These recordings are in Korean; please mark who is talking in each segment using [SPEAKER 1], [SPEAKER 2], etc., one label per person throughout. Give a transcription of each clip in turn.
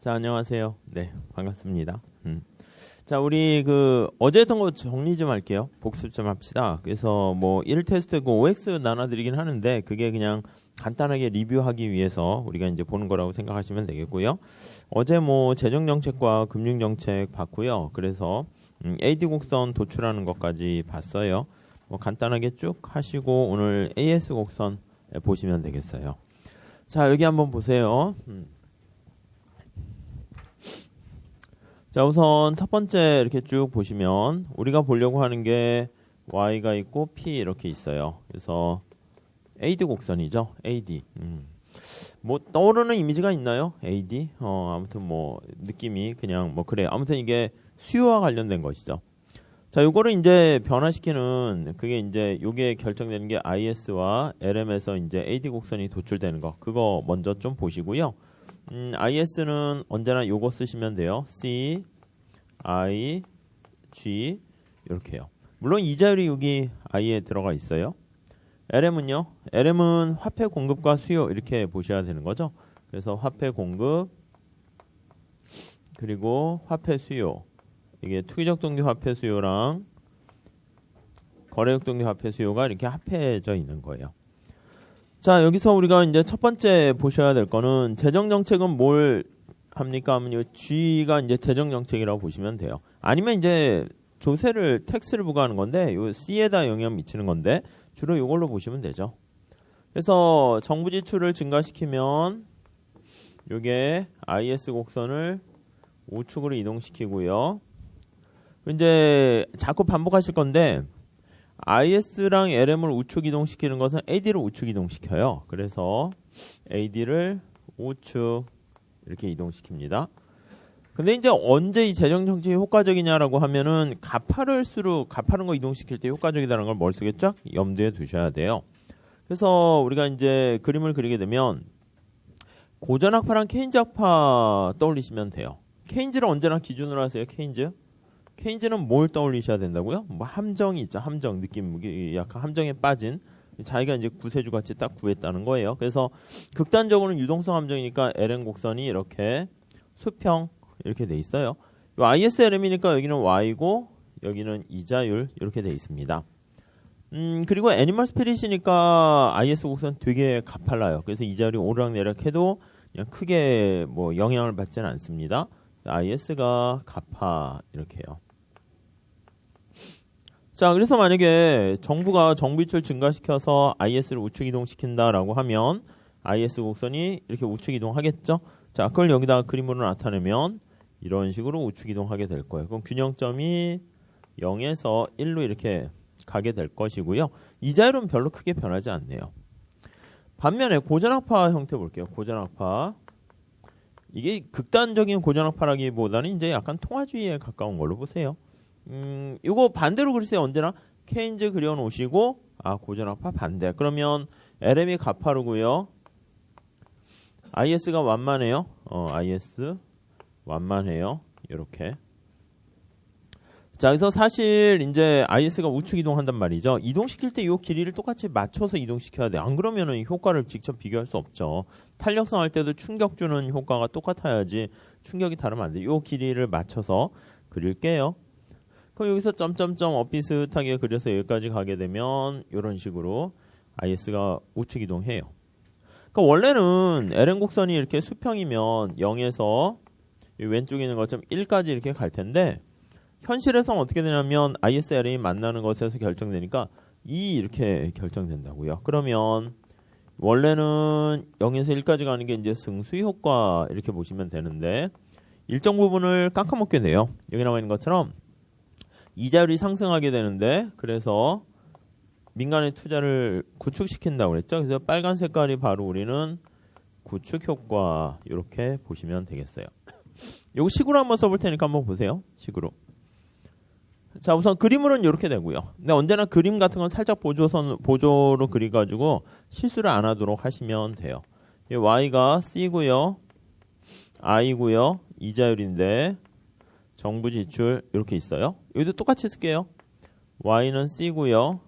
[SPEAKER 1] 자, 안녕하세요. 네, 반갑습니다. 자, 우리 어제 했던 거 정리 좀 할게요. 복습 좀 합시다. 그래서 뭐 1테스트 OX 나눠드리긴 하는데 그게 그냥 간단하게 리뷰하기 위해서 우리가 이제 보는 거라고 생각하시면 되겠고요. 어제 뭐 재정정책과 금융정책 봤고요. 그래서 AD 곡선 도출하는 것까지 봤어요. 뭐 간단하게 쭉 하시고 오늘 AS 곡선 보시면 되겠어요. 자, 여기 한번 보세요. 자, 우선 첫 번째 이렇게 쭉 보시면 우리가 보려고 하는 게 Y가 있고 P 이렇게 있어요. 그래서 AD 곡선이죠. AD. 뭐 떠오르는 이미지가 있나요? AD? 아무튼 뭐 느낌이 그냥 뭐 그래요. 아무튼 이게 수요와 관련된 것이죠. 자, 요거를 이제 변화시키는 그게 이제 요게 결정되는 게 IS와 LM에서 이제 AD 곡선이 도출되는 거. 그거 먼저 좀 보시고요. IS는 언제나 요거 쓰시면 돼요. C, I, G 이렇게요. 물론 이 자율이 여기 I에 들어가 있어요. LM은요? LM은 화폐 공급과 수요 이렇게 보셔야 되는 거죠. 그래서 화폐 공급 그리고 화폐 수요 이게 투기적 동기 화폐 수요랑 거래적 동기 화폐 수요가 이렇게 합해져 있는 거예요. 자, 여기서 우리가 이제 첫 번째 보셔야 될 거는 재정 정책은 뭘 합니까? 하면 G가 이제 재정 정책이라고 보시면 돼요. 아니면 이제 조세를 텍스를 부과하는 건데 요 C에다 영향 미치는 건데 주로 이걸로 보시면 되죠. 그래서 정부 지출을 증가시키면 요게 IS 곡선을 우측으로 이동시키고요. 이제 자꾸 반복하실 건데 IS랑 LM을 우측 이동시키는 것은 AD를 우측 이동시켜요. 그래서 AD를 우측 이렇게 이동시킵니다. 근데 이제 언제 이 재정 정책이 효과적이냐라고 하면은 가파른 거 이동시킬 때 효과적이다라는 걸 머릿속에 쫙 염두에 두셔야 돼요. 그래서 우리가 이제 그림을 그리게 되면 고전학파랑 케인즈학파 떠올리시면 돼요. 케인즈를 언제나 기준으로 하세요. 케인즈는 뭘 떠올리셔야 된다고요? 뭐 함정이 있죠. 함정 느낌 약간 함정에 빠진 자기가 이제 구세주 같이 딱 구했다는 거예요. 그래서 극단적으로는 유동성 함정이니까 LM 곡선이 이렇게 수평 이렇게 돼 있어요. 요 ISLM이니까 여기는 Y고 여기는 이자율 이렇게 돼 있습니다. 그리고 애니멀 스피릿이니까 IS 곡선 되게 가팔라요. 그래서 이자율이 오르락내리락해도 그냥 크게 뭐 영향을 받지는 않습니다. IS가 가파 이렇게요. 자, 그래서 만약에 정부가 정부 지출 증가시켜서 IS를 우측 이동시킨다라고 하면 IS 곡선이 이렇게 우측 이동하겠죠. 자, 그걸 여기다가 그림으로 나타내면 이런 식으로 우측 이동하게 될 거예요. 그럼 균형점이 0에서 1로 이렇게 가게 될 것이고요. 이자율은 별로 크게 변하지 않네요. 반면에 고전학파 형태 볼게요. 고전학파. 이게 극단적인 고전학파라기보다는 이제 약간 통화주의에 가까운 걸로 보세요. 이거 반대로 그리세요. 언제나 케인즈 그려놓으시고 고전학파 반대. 그러면 LM이 가파르고요. IS가 완만해요. IS 완만해요. 이렇게. 자, 그래서 사실 이제 IS가 우측 이동한단 말이죠. 이동시킬 때 이 길이를 똑같이 맞춰서 이동시켜야 돼. 안 그러면은 효과를 직접 비교할 수 없죠. 탄력성 할 때도 충격 주는 효과가 똑같아야지 충격이 다르면 안 돼. 이 길이를 맞춰서 그릴게요. 그럼 여기서 점점점 비슷하게 그려서 여기까지 가게 되면 이런 식으로 IS가 우측 이동해요. 그러니까 원래는 LM 곡선이 이렇게 수평이면 0에서 왼쪽에 있는 것처럼 1까지 이렇게 갈 텐데 현실에서는 어떻게 되냐면 IS, LM이 만나는 것에서 결정되니까 2 이렇게 결정된다고요. 그러면 원래는 0에서 1까지 가는 게 이제 승수의 효과 이렇게 보시면 되는데 일정 부분을 깎아먹게 돼요. 여기 나와 있는 것처럼 이자율이 상승하게 되는데 그래서 민간의 투자를 구축시킨다고 그랬죠. 그래서 빨간 색깔이 바로 우리는 구축 효과 이렇게 보시면 되겠어요. 요거 식으로 한번 써볼 테니까 한번 보세요. 식으로. 자, 우선 그림으로는 이렇게 되고요. 근데 언제나 그림 같은 건 살짝 보조로 그려가지고 실수를 안 하도록 하시면 돼요. Y가 C고요. I고요. 이자율인데 정부 지출 이렇게 있어요. 여기도 똑같이 쓸게요. Y는 C고요.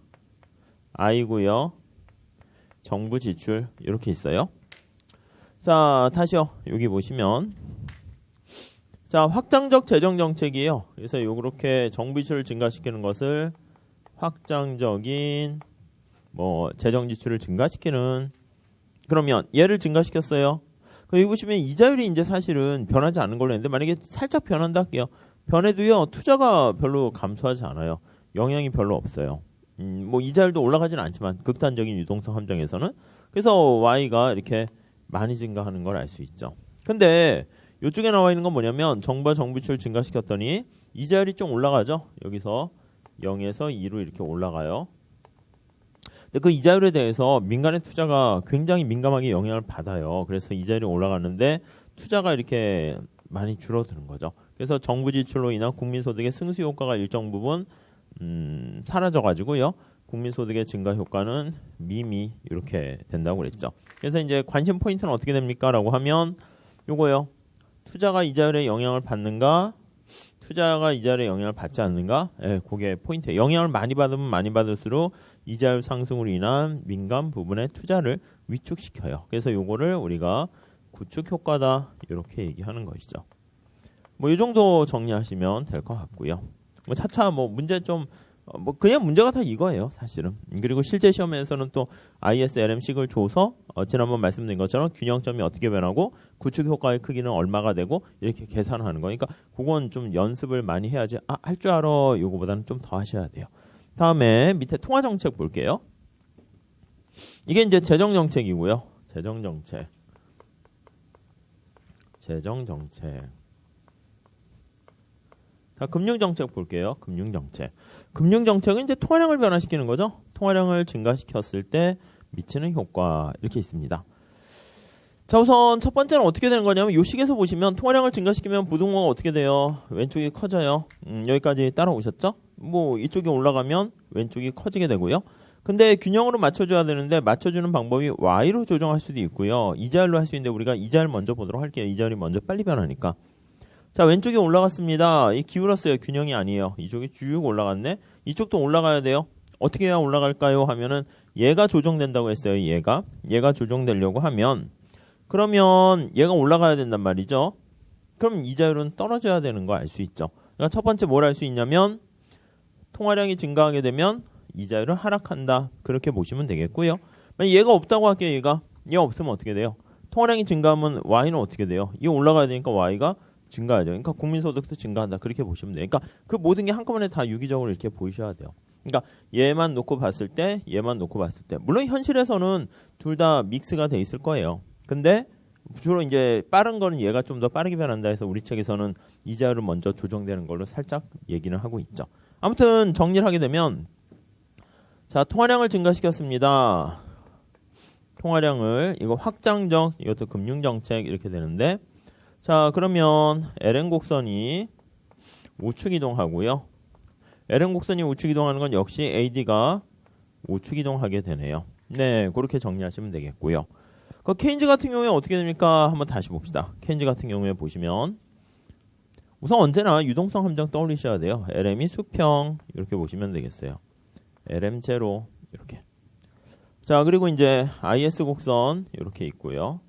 [SPEAKER 1] I고요. 정부 지출 이렇게 있어요. 자, 다시요. 여기 보시면 자, 확장적 재정 정책이에요. 그래서 요렇게 정부 지출을 증가시키는 것을 확장적인 뭐 재정 지출을 증가시키는. 그러면 얘를 증가시켰어요. 여기 보시면 이자율이 이제 사실은 변하지 않은 걸로 했는데 만약에 살짝 변한다 할게요. 변해도요 투자가 별로 감소하지 않아요. 영향이 별로 없어요. 뭐 이자율도 올라가지는 않지만 극단적인 유동성 함정에서는. 그래서 Y가 이렇게 많이 증가하는 걸 알 수 있죠. 근데 이쪽에 나와 있는 건 뭐냐면 정부가 정부 지출 증가시켰더니 이자율이 좀 올라가죠. 여기서 0에서 2로 이렇게 올라가요. 근데 그 이자율에 대해서 민간의 투자가 굉장히 민감하게 영향을 받아요. 그래서 이자율이 올라가는데 투자가 이렇게 많이 줄어드는 거죠. 그래서 정부 지출로 인한 국민소득의 승수 효과가 일정 부분 사라져가지고요. 국민소득의 증가 효과는 미미 이렇게 된다고 그랬죠. 그래서 이제 관심 포인트는 어떻게 됩니까? 라고 하면 요거요. 투자가 이자율에 영향을 받는가? 투자가 이자율에 영향을 받지 않는가? 예, 그게 포인트예요. 영향을 많이 받으면 많이 받을수록 이자율 상승으로 인한 민감 부분의 투자를 위축시켜요. 그래서 요거를 우리가 구축 효과다 이렇게 얘기하는 것이죠. 뭐 이 정도 정리하시면 될 것 같고요. 뭐 차차 뭐 문제 좀 뭐 그냥 문제가 다 이거예요, 사실은. 그리고 실제 시험에서는 또 ISLM식을 줘서 지난번 말씀드린 것처럼 균형점이 어떻게 변하고 구축 효과의 크기는 얼마가 되고 이렇게 계산하는 거니까 그건 좀 연습을 많이 해야지. 할 줄 알아. 요거보다는 좀 더 하셔야 돼요. 다음에 밑에 통화 정책 볼게요. 이게 이제 재정 정책이고요. 재정 정책. 자, 금융 정책 볼게요. 금융 정책. 금융 정책은 이제 통화량을 변화시키는 거죠. 통화량을 증가시켰을 때 미치는 효과 이렇게 있습니다. 자, 우선 첫 번째는 어떻게 되는 거냐면 이 식에서 보시면 통화량을 증가시키면 부동호가 어떻게 돼요? 왼쪽이 커져요. 여기까지 따라오셨죠? 뭐 이쪽이 올라가면 왼쪽이 커지게 되고요. 근데 균형으로 맞춰줘야 되는데 맞춰주는 방법이 Y로 조정할 수도 있고요. 이자율로 할 수 있는데 우리가 이자율 먼저 보도록 할게요. 이자율이 먼저 빨리 변하니까. 자, 왼쪽이 올라갔습니다. 이 기울었어요. 균형이 아니에요. 이쪽이 쭉 올라갔네. 이쪽도 올라가야 돼요. 어떻게 해야 올라갈까요? 하면은 얘가 조정된다고 했어요. 얘가 조정되려고 하면 그러면 얘가 올라가야 된단 말이죠. 그럼 이자율은 떨어져야 되는 거 알 수 있죠. 그러니까 첫 번째 뭘 알 수 있냐면 통화량이 증가하게 되면 이자율은 하락한다. 그렇게 보시면 되겠고요. 얘가 없다고 할게요. 얘가 없으면 어떻게 돼요? 통화량이 증가하면 Y는 어떻게 돼요? 이 올라가야 되니까 Y가 증가하죠. 그러니까 국민소득도 증가한다. 그렇게 보시면 돼요. 그러니까 그 모든 게 한꺼번에 다 유기적으로 이렇게 보이셔야 돼요. 그러니까 얘만 놓고 봤을 때 물론 현실에서는 둘 다 믹스가 돼 있을 거예요. 근데 주로 이제 빠른 거는 얘가 좀 더 빠르게 변한다 해서 우리 책에서는 이자율은 먼저 조정되는 걸로 살짝 얘기는 하고 있죠. 아무튼 정리를 하게 되면 자, 통화량을 증가시켰습니다. 통화량을 이거 확장적 이것도 금융정책 이렇게 되는데 자, 그러면 LN 곡선이 우측 이동하고요. LN 곡선이 우측 이동하는 건 역시 AD가 우측 이동하게 되네요. 네, 그렇게 정리하시면 되겠고요. 그 케인즈 같은 경우에 어떻게 됩니까? 한번 다시 봅시다. 케인즈 같은 경우에 보시면 우선 언제나 유동성 함정 떠올리셔야 돼요. LM이 수평 이렇게 보시면 되겠어요. LM0 이렇게. 자, 그리고 이제 IS 곡선 이렇게 있고요.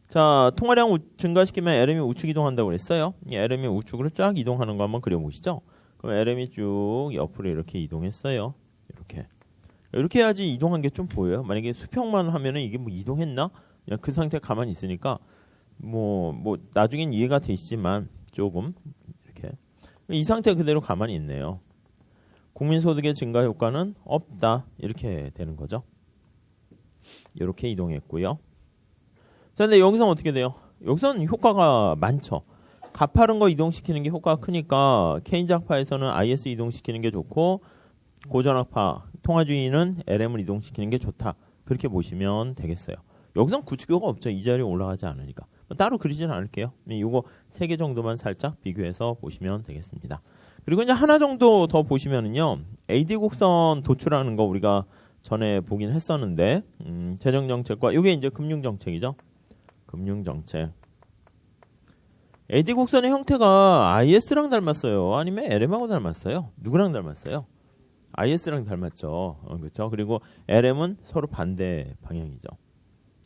[SPEAKER 1] 자, 통화량 증가시키면 LM이 우측 이동한다고 그랬어요. 이 LM이 우측으로 쫙 이동하는 거 한번 그려보시죠. 그럼 LM이 쭉 옆으로 이렇게 이동했어요. 이렇게 해야지 이동한 게 좀 보여요. 만약에 수평만 하면은 이게 뭐 이동했나? 그냥 그 상태 가만히 있으니까 뭐 나중엔 이해가 되시지만 조금 이렇게 이 상태 그대로 가만히 있네요. 국민소득의 증가 효과는 없다. 이렇게 되는 거죠. 이렇게 이동했고요. 자, 근데 여기서는 어떻게 돼요? 여기서는 효과가 많죠. 가파른 거 이동시키는 게 효과가 크니까 케인즈 학파에서는 IS 이동시키는 게 좋고 고전학파 통화주의는 LM을 이동시키는 게 좋다. 그렇게 보시면 되겠어요. 여기서는 구축효가 없죠. 이자율이 올라가지 않으니까. 따로 그리지는 않을게요. 이거 3개 정도만 살짝 비교해서 보시면 되겠습니다. 그리고 이제 하나 정도 더 보시면은요. AD 곡선 도출하는 거 우리가 전에 보긴 했었는데 재정정책과 이게 이제 금융정책이죠. 금융정책. AD 곡선의 형태가 IS랑 닮았어요. 아니면 LM하고 닮았어요. 누구랑 닮았어요? IS랑 닮았죠. 그렇죠. 그리고 LM은 서로 반대 방향이죠.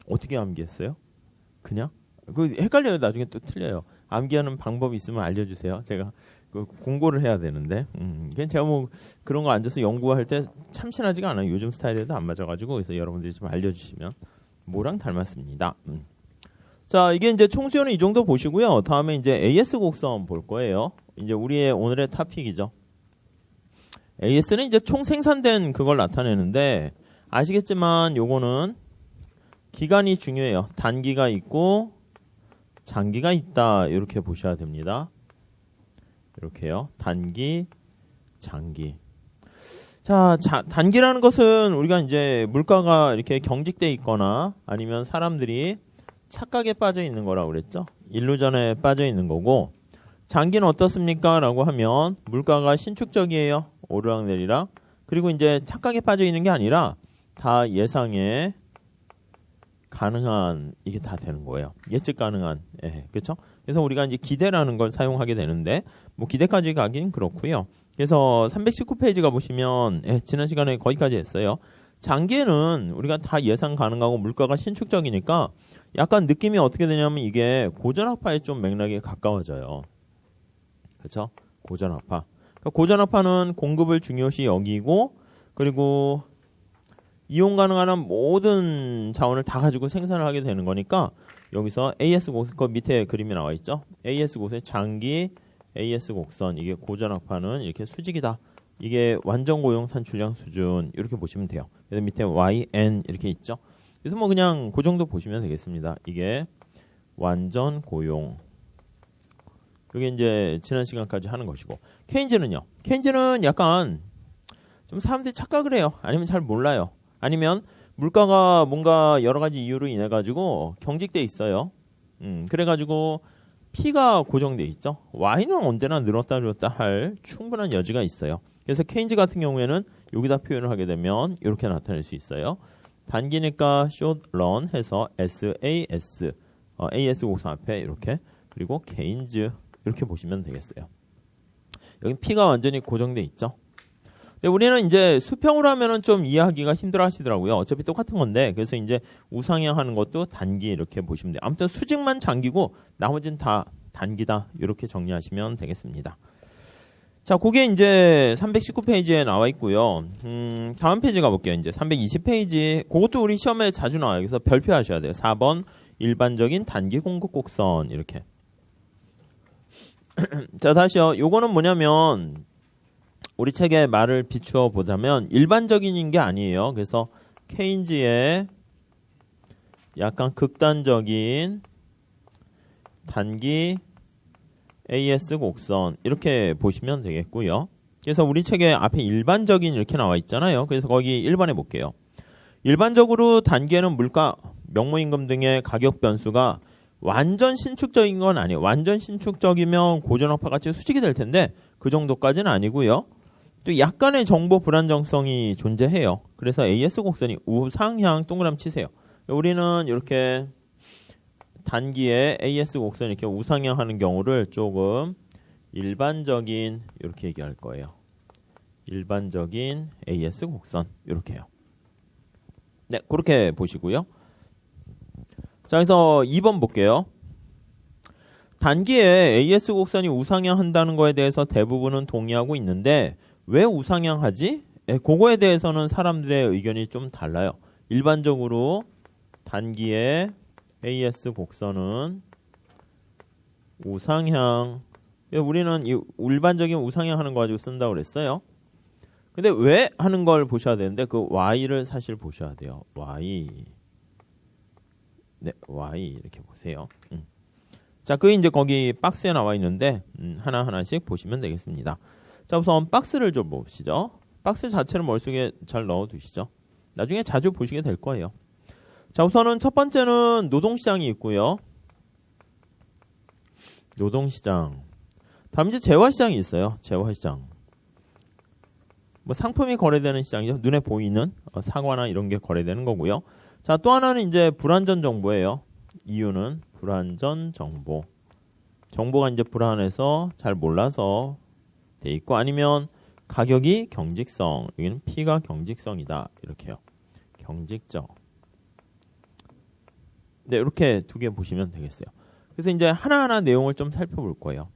[SPEAKER 1] 어떻게 암기했어요? 그냥? 그 헷갈려요. 나중에 또 틀려요. 암기하는 방법이 있으면 알려주세요. 제가 그 공고를 해야 되는데, 제가 뭐 그런 거 앉아서 연구할 때 참신하지가 않아요. 요즘 스타일에도 안 맞아가지고. 그래서 여러분들이 좀 알려주시면 뭐랑 닮았습니다. 자, 이게 이제 총수요는 이 정도 보시고요. 다음에 이제 AS 곡선 볼 거예요. 이제 우리의 오늘의 토픽이죠. AS는 이제 총 생산된 그걸 나타내는데, 아시겠지만 요거는 기간이 중요해요. 단기가 있고 장기가 있다. 이렇게 보셔야 됩니다. 이렇게요. 단기, 장기. 자, 단기라는 것은 우리가 이제 물가가 이렇게 경직돼 있거나 아니면 사람들이 착각에 빠져 있는 거라고 그랬죠. 일루전에 빠져 있는 거고, 장기는 어떻습니까? 라고 하면 물가가 신축적이에요. 오르락내리락. 그리고 이제 착각에 빠져 있는 게 아니라 다 예상에 가능한, 이게 다 되는 거예요. 예측 가능한. 예, 그렇죠? 그래서 우리가 이제 기대라는 걸 사용하게 되는데, 뭐 기대까지 가긴 그렇고요. 그래서 319페이지가 보시면, 지난 시간에 거기까지 했어요. 장기에는 우리가 다 예상 가능하고 물가가 신축적이니까 약간 느낌이 어떻게 되냐면 이게 고전학파에 좀 맥락이 가까워져요. 그렇죠? 고전학파. 그러니까 고전학파는 공급을 중요시 여기고, 그리고 이용 가능한 모든 자원을 다 가지고 생산을 하게 되는 거니까 여기서 AS 곡선, 그 밑에 그림이 나와 있죠. AS 곡선의 장기 AS 곡선, 이게 고전학파는 이렇게 수직이다. 이게 완전 고용 산출량 수준, 이렇게 보시면 돼요. 그래서 밑에 YN 이렇게 있죠. 그래서 뭐 그냥 그 정도 보시면 되겠습니다. 이게 완전 고용. 이게 이제 지난 시간까지 하는 것이고, 케인즈는요. 케인즈는 약간 좀 사람들이 착각을 해요. 아니면 잘 몰라요. 아니면 물가가 뭔가 여러 가지 이유로 인해 가지고 경직돼 있어요. 그래가지고 P가 고정돼 있죠. Y는 언제나 늘었다 줄었다 할 충분한 여지가 있어요. 그래서 케인즈 같은 경우에는 여기다 표현을 하게 되면 이렇게 나타낼 수 있어요. 단기니까 short run 해서 SAS, AS 곡선 앞에 이렇게, 그리고 케인즈 이렇게 보시면 되겠어요. 여기 P가 완전히 고정돼 있죠. 근데 우리는 이제 수평으로 하면은 좀 이해하기가 힘들어 하시더라고요. 어차피 똑같은 건데, 그래서 이제 우상향 하는 것도 단기 이렇게 보시면 돼요. 아무튼 수직만 장기고 나머지는 다 단기다. 이렇게 정리하시면 되겠습니다. 자, 그게 이제 319페이지에 나와 있고요. 다음 페이지 가볼게요. 이제 320페이지. 그것도 우리 시험에 자주 나와요. 그래서 별표 하셔야 돼요. 4번 일반적인 단기 공급 곡선 이렇게. 자, 다시요. 요거는 뭐냐면 우리 책에 말을 비추어 보자면 일반적인 게 아니에요. 그래서 케인즈의 약간 극단적인 단기 AS 곡선 이렇게 보시면 되겠고요. 그래서 우리 책에 앞에 일반적인 이렇게 나와 있잖아요. 그래서 거기 1번에 볼게요. 일반적으로 단기에는 물가, 명목임금 등의 가격 변수가 완전 신축적인 건 아니에요. 완전 신축적이면 고전학파 같이 수직이 될 텐데 그 정도까지는 아니고요. 또 약간의 정보 불안정성이 존재해요. 그래서 AS 곡선이 우상향 동그라미 치세요. 우리는 이렇게 단기에 AS 곡선 이렇게 우상향 하는 경우를 조금 일반적인 이렇게 얘기할 거예요. 일반적인 AS 곡선 이렇게요. 네, 그렇게 보시고요. 자, 그래서 2번 볼게요. 단기에 AS 곡선이 우상향 한다는 거에 대해서 대부분은 동의하고 있는데 왜 우상향하지? 그거에 대해서는 사람들의 의견이 좀 달라요. 일반적으로 단기에 AS 곡선은 우상향, 우리는 이 일반적인 우상향 하는 거 가지고 쓴다고 그랬어요. 근데 왜 하는 걸 보셔야 되는데 그 Y를 사실 보셔야 돼요. Y. 네, Y 이렇게 보세요. 자, 그게 이제 거기 박스에 나와 있는데 하나하나씩 보시면 되겠습니다. 자, 우선 박스를 좀 보시죠. 박스 자체를 머릿속에 잘 넣어두시죠. 나중에 자주 보시게 될 거예요. 자, 우선은 첫 번째는 노동시장이 있고요. 노동시장. 다음 이제 재화시장이 있어요. 재화시장. 뭐 상품이 거래되는 시장이죠. 눈에 보이는 사과나 이런 게 거래되는 거고요. 자, 또 하나는 이제 불완전 정보예요. 이유는 불완전 정보. 정보가 이제 불안해서 잘 몰라서 돼 있고, 아니면 가격이 경직성. 여기는 P가 경직성이다. 이렇게요. 경직적. 네, 이렇게 두 개 보시면 되겠어요. 그래서 이제 하나하나 내용을 좀 살펴볼 거예요.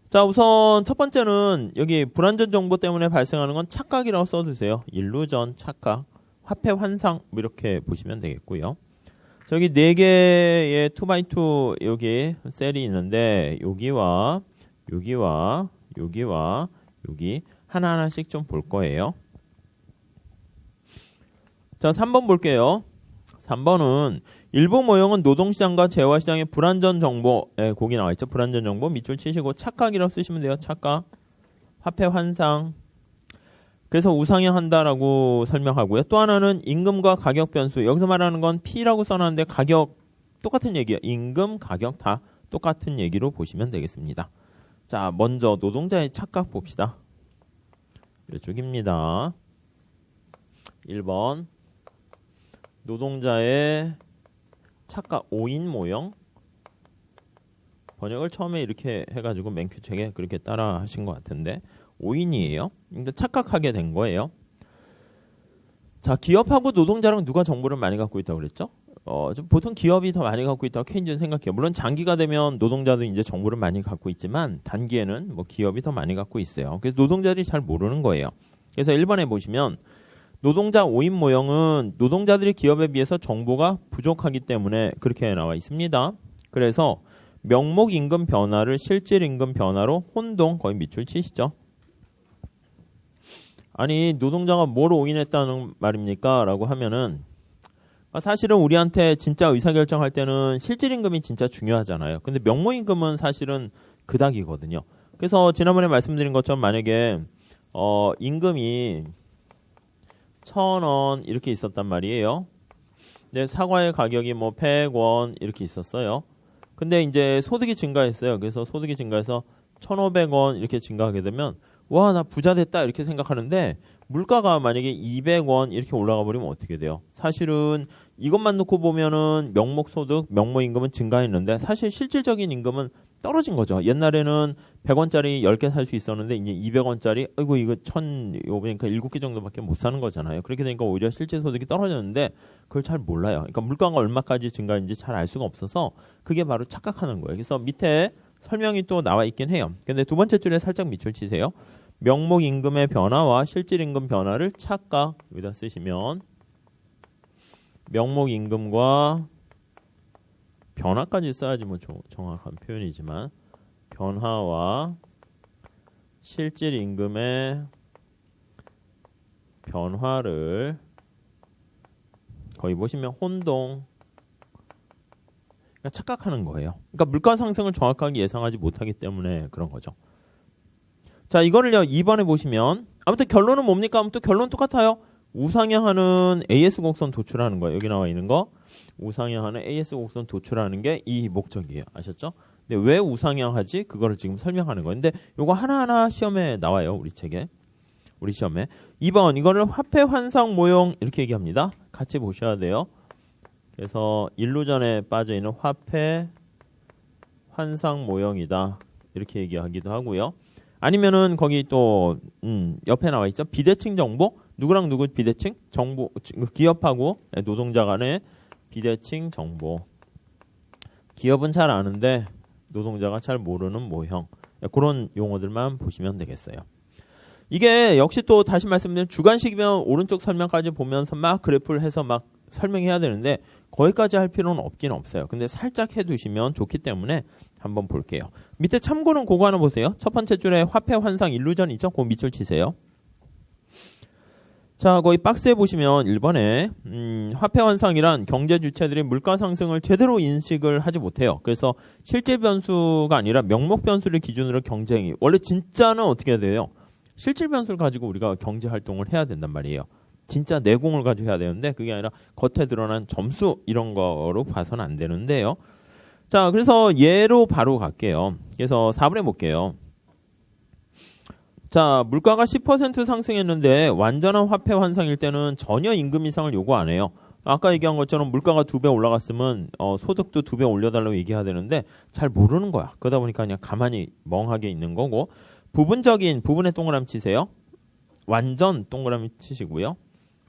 [SPEAKER 1] 자, 우선 첫 번째는 여기 불완전 정보 때문에 발생하는 건 착각이라고 써주세요. 일루전, 착각, 화폐 환상 뭐 이렇게 보시면 되겠고요. 저기 4개의 2x2 여기 셀이 있는데 여기와 여기와 여기와 여기 하나하나씩 좀 볼 거예요. 자, 3번 볼게요. 3번은 일부 모형은 노동시장과 재화시장의 불완전 정보, 거기 나와 있죠. 불완전 정보 밑줄 치시고 착각이라고 쓰시면 돼요. 착각, 화폐 환상. 그래서 우상향 한다라고 설명하고요. 또 하나는 임금과 가격 변수. 여기서 말하는 건 P라고 써놨는데 가격 똑같은 얘기예요. 임금, 가격 다 똑같은 얘기로 보시면 되겠습니다. 자, 먼저 노동자의 착각 봅시다. 이쪽입니다. 1번 노동자의 착각 5인 모형. 번역을 처음에 이렇게 해가지고 맨큐책에 그렇게 따라 하신 것 같은데 5인이에요. 그러니까 착각하게 된 거예요. 자, 기업하고 노동자랑 누가 정보를 많이 갖고 있다고 그랬죠? 보통 기업이 더 많이 갖고 있다고 케인즈는 생각해요. 물론 장기가 되면 노동자도 이제 정보를 많이 갖고 있지만 단기에는 뭐 기업이 더 많이 갖고 있어요. 그래서 노동자들이 잘 모르는 거예요. 그래서 1번에 보시면 노동자 5인 모형은 노동자들이 기업에 비해서 정보가 부족하기 때문에 그렇게 나와 있습니다. 그래서 명목 임금 변화를 실질 임금 변화로 혼동, 거의 밑줄 치시죠. 아니 노동자가 뭘 오인했다는 말입니까? 라고 하면은 사실은 우리한테 진짜 의사결정할 때는 실질 임금이 진짜 중요하잖아요. 근데 명목 임금은 사실은 그닥이거든요. 그래서 지난번에 말씀드린 것처럼 만약에 임금이 1,000원 이렇게 있었단 말이에요. 근데 사과의 가격이 뭐 100원 이렇게 있었어요. 근데 이제 소득이 증가했어요. 그래서 소득이 증가해서 1,500원 이렇게 증가하게 되면 와, 나 부자 됐다 이렇게 생각하는데 물가가 만약에 200원 이렇게 올라가 버리면 어떻게 돼요? 사실은 이것만 놓고 보면은 명목소득, 명목임금은 증가했는데 사실 실질적인 임금은 떨어진 거죠. 옛날에는 100원짜리 10개 살 수 있었는데 이제 200원짜리 아이고 이거 1,000 그러니까 7개 정도밖에 못 사는 거잖아요. 그렇게 되니까 오히려 실제 소득이 떨어졌는데 그걸 잘 몰라요. 그러니까 물가가 얼마까지 증가했는지 잘 알 수가 없어서 그게 바로 착각하는 거예요. 그래서 밑에 설명이 또 나와 있긴 해요. 근데 두 번째 줄에 살짝 밑줄 치세요. 명목 임금의 변화와 실질 임금 변화를 착각 여기다 쓰시면 명목 임금과 변화까지 써야지 뭐 정확한 표현이지만 변화와 실질 임금의 변화를 거기 보시면 혼동 그러니까 착각하는 거예요. 그러니까 물가 상승을 정확하게 예상하지 못하기 때문에 그런 거죠. 자, 이거를요 2번에 보시면 아무튼 결론은 뭡니까? 아무튼 결론 똑같아요. 우상향하는 AS 곡선 도출하는 거예요. 여기 나와 있는 거 우상향하는 AS 곡선 도출하는 게 이 목적이에요. 아셨죠? 근데 왜 우상향하지? 그거를 지금 설명하는 거예요. 근데 요거 하나하나 시험에 나와요. 우리 책에. 우리 시험에. 2번 이거를 화폐 환상 모형 이렇게 얘기합니다. 같이 보셔야 돼요. 그래서 일루전에 빠져있는 화폐 환상 모형이다. 이렇게 얘기하기도 하고요. 아니면은 거기 또 옆에 나와 있죠. 비대칭 정보. 누구랑 누구 비대칭? 정보 기업하고 노동자 간의 비대칭 정보. 기업은 잘 아는데 노동자가 잘 모르는 모형. 그런 용어들만 보시면 되겠어요. 이게 역시 또 다시 말씀드리면 주관식이면 오른쪽 설명까지 보면서 막 그래프를 해서 막 설명해야 되는데 거기까지 할 필요는 없긴 없어요. 근데 살짝 해두시면 좋기 때문에 한번 볼게요. 밑에 참고는 그거 하나 보세요. 첫 번째 줄에 화폐 환상 일루전 있죠? 그 밑줄 치세요. 자, 거기 박스에 보시면 1번에 화폐 환상이란 경제 주체들이 물가 상승을 제대로 인식을 하지 못해요. 그래서 실제 변수가 아니라 명목 변수를 기준으로 경쟁이 원래 진짜는 어떻게 해야 돼요? 실질 변수를 가지고 우리가 경제 활동을 해야 된단 말이에요. 진짜 내공을 가지고 해야 되는데 그게 아니라 겉에 드러난 점수 이런 거로 봐서는 안 되는데요. 자, 그래서 예로 바로 갈게요. 그래서 4번에 볼게요. 자, 물가가 10% 상승했는데 완전한 화폐 환상일 때는 전혀 임금 인상을 요구 안 해요. 아까 얘기한 것처럼 물가가 2배 올라갔으면 소득도 2배 올려달라고 얘기해야 되는데 잘 모르는 거야. 그러다 보니까 그냥 가만히 멍하게 있는 거고 부분적인 부분에 동그라미 치세요. 완전 동그라미 치시고요.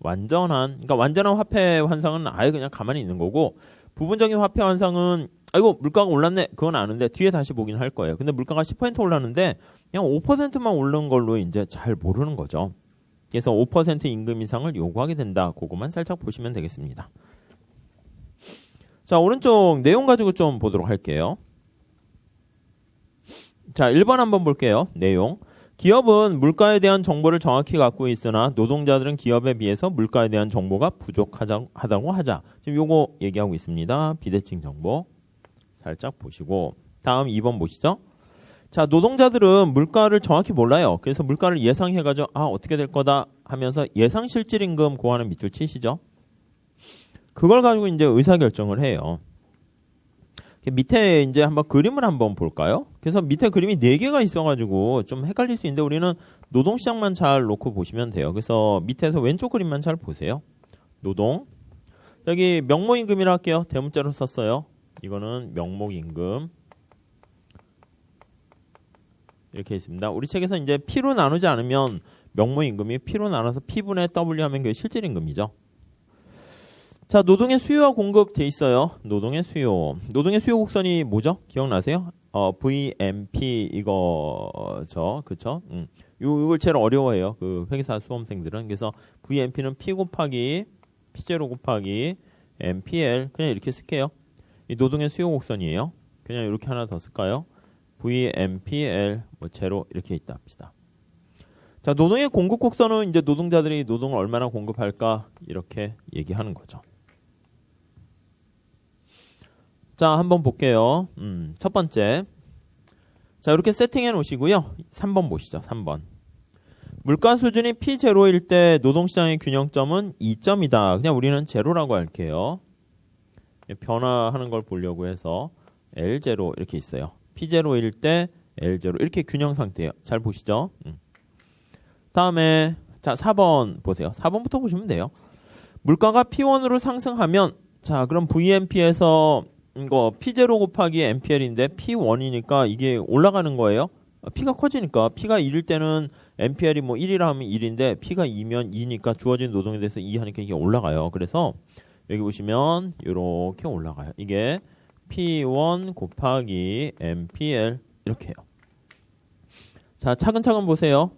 [SPEAKER 1] 그러니까 완전한 화폐 환상은 아예 그냥 가만히 있는 거고 부분적인 화폐 환상은 아이고 물가가 올랐네 그건 아는데 뒤에 다시 보긴 할 거예요. 근데 물가가 10% 올랐는데 그냥 5%만 오른 걸로 이제 잘 모르는 거죠. 그래서 5% 임금 인상을 요구하게 된다. 그것만 살짝 보시면 되겠습니다. 자, 오른쪽 내용 가지고 좀 보도록 할게요. 자, 1번 한번 볼게요. 내용. 기업은 물가에 대한 정보를 정확히 갖고 있으나 노동자들은 기업에 비해서 물가에 대한 정보가 부족하다고 하자. 지금 요거 얘기하고 있습니다. 비대칭 정보. 살짝 보시고 다음 2번 보시죠. 자, 노동자들은 물가를 정확히 몰라요. 그래서 물가를 예상해가지고 어떻게 될 거다 하면서 예상 실질임금 구하는 밑줄 치시죠. 그걸 가지고 이제 의사결정을 해요. 밑에 이제 한번 그림을 한번 볼까요? 그래서 밑에 그림이 4개가 있어가지고 좀 헷갈릴 수 있는데 우리는 노동시장만 잘 놓고 보시면 돼요. 그래서 밑에서 왼쪽 그림만 잘 보세요. 노동. 여기 명목임금이라 할게요. 대문자로 썼어요. 이거는 명목임금. 이렇게 있습니다. 우리 책에서 이제 P로 나누지 않으면 명목임금이 P로 나눠서 P분의 W 하면 그게 실질임금이죠. 자, 노동의 수요와 공급 돼 있어요. 노동의 수요. 노동의 수요 곡선이 뭐죠? 기억나세요? VMP 이거죠. 그쵸? 이걸 제일 어려워해요. 그 회계사 수험생들은. 그래서 VMP는 P 곱하기 P0 곱하기 MPL 그냥 이렇게 쓸게요. 이 노동의 수요 곡선이에요. 그냥 이렇게 하나 더 쓸까요? VMPL 제로 이렇게 있다 합시다. 자, 노동의 공급 곡선은 이제 노동자들이 노동을 얼마나 공급할까 이렇게 얘기하는 거죠. 자, 한번 볼게요. 첫 번째. 자, 이렇게 세팅해 놓으시고요. 3번 보시죠. 3번. 물가 수준이 P0일 때 노동시장의 균형점은 2점이다. 그냥 우리는 제로라고 할게요. 변화하는 걸 보려고 해서 L0 이렇게 있어요. P0일 때 L0 이렇게 균형 상태예요. 잘 보시죠. 다음에 자 4번 보세요. 4번부터 보시면 돼요. 물가가 P1으로 상승하면 자 그럼 VMP에서 이거 P0 곱하기 MPL인데 P1이니까 이게 올라가는 거예요. P가 커지니까 P가 1일 때는 MPL이 뭐 1이라 하면 1인데 P가 2면 2니까 주어진 노동에 대해서 2 하니까 이게 올라가요. 그래서 여기 보시면 이렇게 올라가요. 이게 P1 곱하기 MPL 이렇게 해요. 자, 차근차근 보세요.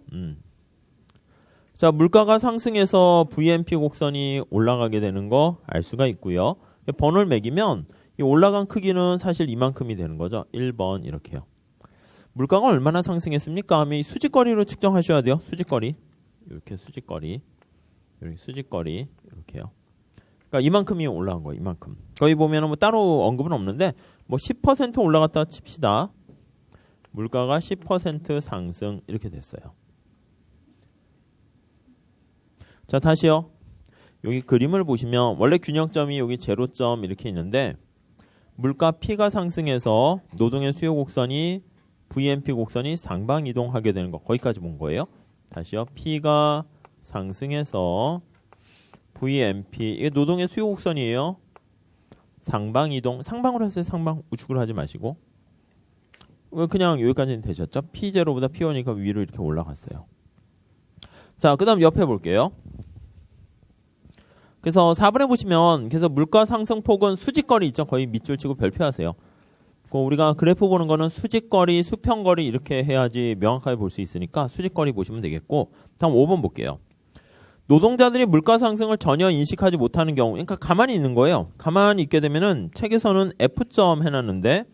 [SPEAKER 1] 자, 물가가 상승해서 VMP 곡선이 올라가게 되는 거 알 수가 있고요. 번호를 매기면 이 올라간 크기는 사실 이만큼이 되는 거죠. 1번 이렇게요. 물가가 얼마나 상승했습니까? 하면 이 수직거리로 측정하셔야 돼요. 수직거리. 이렇게 수직거리. 이렇게 수직거리. 이렇게요. 그러니까 이만큼이 올라간 거예요. 이만큼. 거기 보면은 뭐 따로 언급은 없는데 뭐 10% 올라갔다 칩시다. 물가가 10% 상승 이렇게 됐어요. 자, 다시요. 여기 그림을 보시면 원래 균형점이 여기 제로점 이렇게 있는데 물가 P가 상승해서 노동의 수요 곡선이 VMP 곡선이 상방 이동하게 되는 거 거기까지 본 거예요. 다시요. P가 상승해서 VMP 이게 노동의 수요 곡선이에요. 상방 이동 상방으로 했어요. 상방 우측으로 하지 마시고 그냥 여기까지는 되셨죠. P0보다 P1이니까 위로 이렇게 올라갔어요. 자, 그 다음 옆에 볼게요. 그래서 4번에 보시면 그래서 물가 상승폭은 수직거리 있죠. 거의 밑줄 치고 별표하세요. 우리가 그래프 보는 거는 수직거리, 수평거리 이렇게 해야지 명확하게 볼 수 있으니까 수직거리 보시면 되겠고 다음 5번 볼게요. 노동자들이 물가 상승을 전혀 인식하지 못하는 경우 그러니까 가만히 있는 거예요. 가만히 있게 되면은 책에서는 F점 해놨는데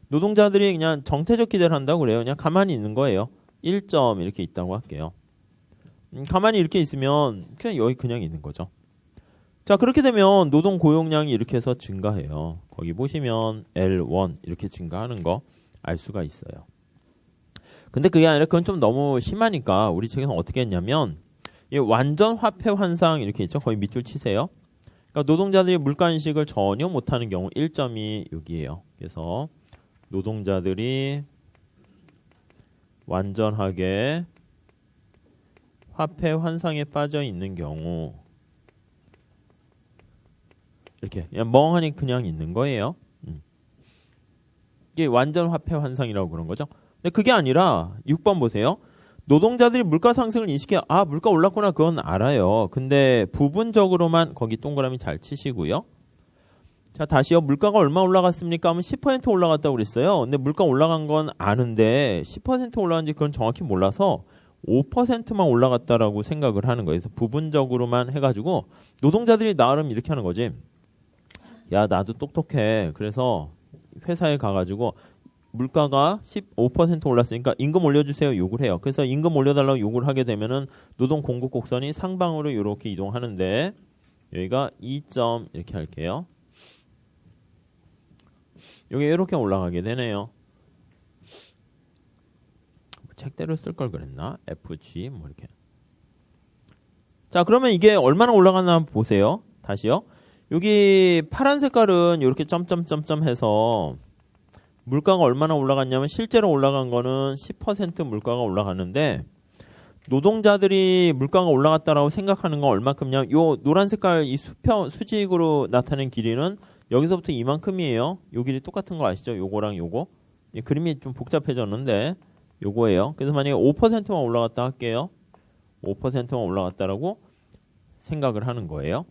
[SPEAKER 1] 노동자들이 그냥 정태적 기대를 한다고 그래요. 그냥 가만히 있는 거예요. 1점 이렇게 있다고 할게요. 가만히 이렇게 있으면 그냥 여기 그냥 있는 거죠. 자, 그렇게 되면 노동 고용량이 이렇게 해서 증가해요. 거기 보시면 L1 이렇게 증가하는 거 알 수가 있어요. 근데 그게 아니라 그건 좀 너무 심하니까 우리 책에서는 어떻게 했냐면 이 완전 화폐 환상 이렇게 있죠. 거의 밑줄 치세요. 그러니까 노동자들이 물가 인식을 전혀 못하는 경우 1점이 여기에요. 그래서 노동자들이 완전하게 화폐 환상에 빠져 있는 경우 이렇게 그냥 멍하니 그냥 있는 거예요. 이게 완전 화폐 환상이라고 그런 거죠. 근데 그게 아니라 6번 보세요. 노동자들이 물가 상승을 인식해 물가 올랐구나 그건 알아요. 근데 부분적으로만 거기 동그라미 잘 치시고요. 자, 다시요. 물가가 얼마 올라갔습니까? 하면 10% 올라갔다고 그랬어요. 근데 물가 올라간 건 아는데 10% 올라간지 그건 정확히 몰라서 5%만 올라갔다라고 생각을 하는 거예요. 그래서 부분적으로만 해가지고 노동자들이 나름 이렇게 하는 거지. 야, 나도 똑똑해. 그래서 회사에 가가지고 물가가 15% 올랐으니까 임금 올려주세요 요구를 해요. 그래서 임금 올려달라고 요구를 하게 되면은 노동 공급 곡선이 상방으로 이렇게 이동하는데 여기가 2점 이렇게 할게요. 여기 이렇게 올라가게 되네요. 책대로 쓸 걸 그랬나? FG 뭐 이렇게. 자, 그러면 이게 얼마나 올라갔나 한번 보세요. 다시요. 여기 파란 색깔은 이렇게 점점점점 해서 물가가 얼마나 올라갔냐면 실제로 올라간 거는 10% 물가가 올라갔는데 노동자들이 물가가 올라갔다라고 생각하는 건 얼마큼냐? 요 노란 색깔 이 수직으로 나타낸 길이는 여기서부터 이만큼이에요. 요 길이 똑같은 거 아시죠? 요거랑 요거. 그림이 좀 복잡해졌는데 요거예요. 그래서 만약에 5%만 올라갔다 할게요. 5%만 올라갔다라고 생각을 하는 거예요.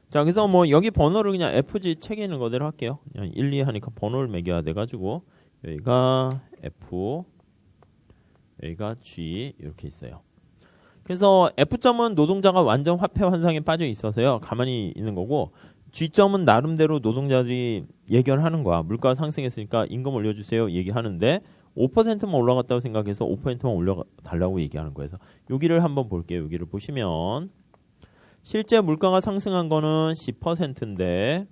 [SPEAKER 1] 자, 그래서 뭐 여기 번호를 그냥 FG 책에 있는 거대로 할게요. 그냥 1, 2 하니까 번호를 매겨야 돼가지고 여기가 F, 여기가 G 이렇게 있어요. 그래서 F점은 노동자가 완전 화폐 환상에 빠져 있어서요. 가만히 있는 거고 G점은 나름대로 노동자들이 예견하는 거야. 물가 상승했으니까 임금 올려주세요 얘기하는데 5%만 올라갔다고 생각해서 5%만 올려달라고 얘기하는 거예요. 그래서 여기를 한번 볼게요. 여기를 보시면 실제 물가가 상승한 거는 10%인데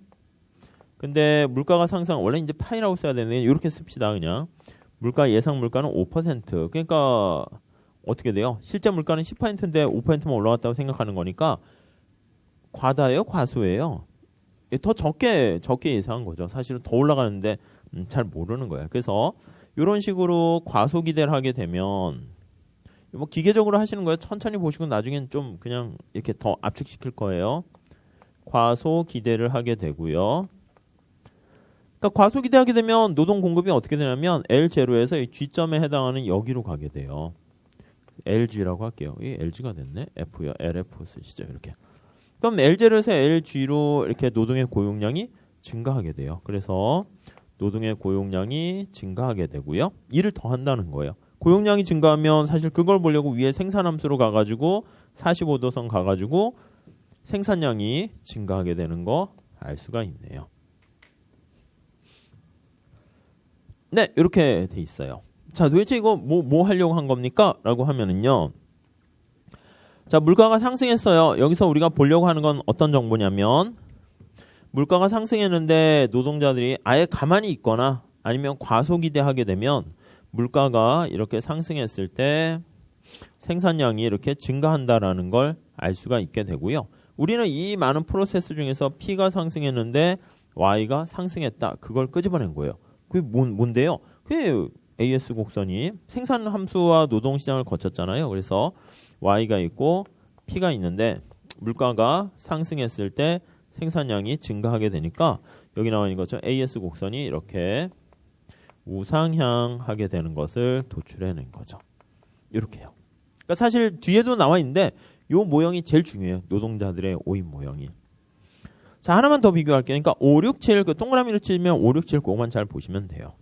[SPEAKER 1] 근데 물가가 상승 원래 이제 파이라고 써야 되는데 이렇게 씁시다. 그냥 물가 예상 물가는 5%. 그러니까 어떻게 돼요? 실제 물가는 10%인데 5%만 올라갔다고 생각하는 거니까 과다예요? 과소예요? 더 적게 예상한 거죠. 사실은 더 올라가는데 잘 모르는 거예요. 그래서 이런 식으로 과소 기대를 하게 되면 뭐 기계적으로 하시는 거예요. 천천히 보시고 나중엔 좀 그냥 이렇게 더 압축시킬 거예요. 과소 기대를 하게 되고요. 그러니까 과소 기대하게 되면 노동 공급이 어떻게 되냐면 L0에서 이 G점에 해당하는 여기로 가게 돼요. LG라고 할게요. 이 LG가 됐네. F요. LF 쓰시죠. 이렇게. 그럼 L0에서 LG로 이렇게 노동의 고용량이 증가하게 돼요. 그래서 노동의 고용량이 증가하게 되고요. 일을 더 한다는 거예요. 고용량이 증가하면 사실 그걸 보려고 위에 생산함수로 가가지고 45도선 가가지고 생산량이 증가하게 되는 거 알 수가 있네요. 네, 이렇게 돼 있어요. 자, 도대체 이거 뭐 하려고 한 겁니까? 라고 하면은요. 자, 물가가 상승했어요. 여기서 우리가 보려고 하는 건 어떤 정보냐면 물가가 상승했는데 노동자들이 아예 가만히 있거나 아니면 과소기대하게 되면 물가가 이렇게 상승했을 때 생산량이 이렇게 증가한다라는 걸 알 수가 있게 되고요. 우리는 이 많은 프로세스 중에서 P가 상승했는데 Y가 상승했다. 그걸 끄집어낸 거예요. 그게 뭔데요? 그게 AS 곡선이 생산 함수와 노동 시장을 거쳤잖아요. 그래서 Y가 있고 P가 있는데 물가가 상승했을 때 생산량이 증가하게 되니까 여기 나와 있는 것처럼 AS 곡선이 이렇게 우상향하게 되는 것을 도출해낸 거죠. 이렇게요. 그러니까 사실 뒤에도 나와 있는데 이 모형이 제일 중요해요. 노동자들의 오인 모형이. 자, 하나만 더 비교할게요. 그러니까 5, 6, 7 그 동그라미로 치면 5, 6, 7 그것만 잘 보시면 돼요.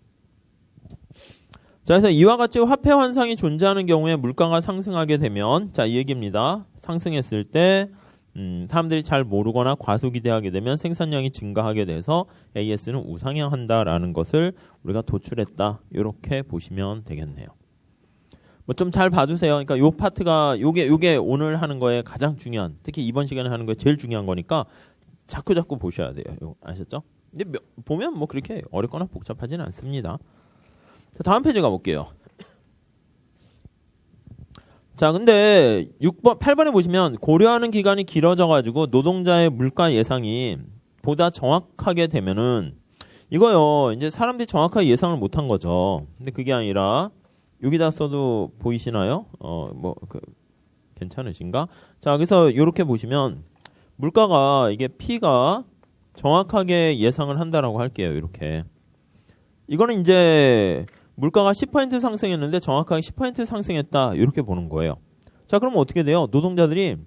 [SPEAKER 1] 자, 그래서 이와 같이 화폐 환상이 존재하는 경우에 물가가 상승하게 되면 자, 이 얘기입니다. 상승했을 때 사람들이 잘 모르거나 과소기대하게 되면 생산량이 증가하게 돼서 AS는 우상향한다라는 것을 우리가 도출했다. 이렇게 보시면 되겠네요. 뭐 좀 잘 봐두세요. 그러니까 요 파트가 요게 오늘 하는 거에 가장 중요한, 특히 이번 시간에 하는 거에 제일 중요한 거니까 자꾸 보셔야 돼요. 요거 아셨죠? 근데 보면 뭐 그렇게 어렵거나 복잡하지는 않습니다. 자, 다음 페이지 가볼게요. 자, 근데 6번, 8번에 보시면 고려하는 기간이 길어져가지고 노동자의 물가 예상이 보다 정확하게 되면은 이거요, 이제 사람들이 정확하게 예상을 못한 거죠. 근데 그게 아니라 여기다 써도 보이시나요? 괜찮으신가? 자, 그래서 이렇게 보시면 물가가 이게 P가 정확하게 예상을 한다라고 할게요. 이렇게. 이거는 이제 물가가 10% 상승했는데 정확하게 10% 상승했다. 이렇게 보는 거예요. 자, 그러면 어떻게 돼요? 노동자들이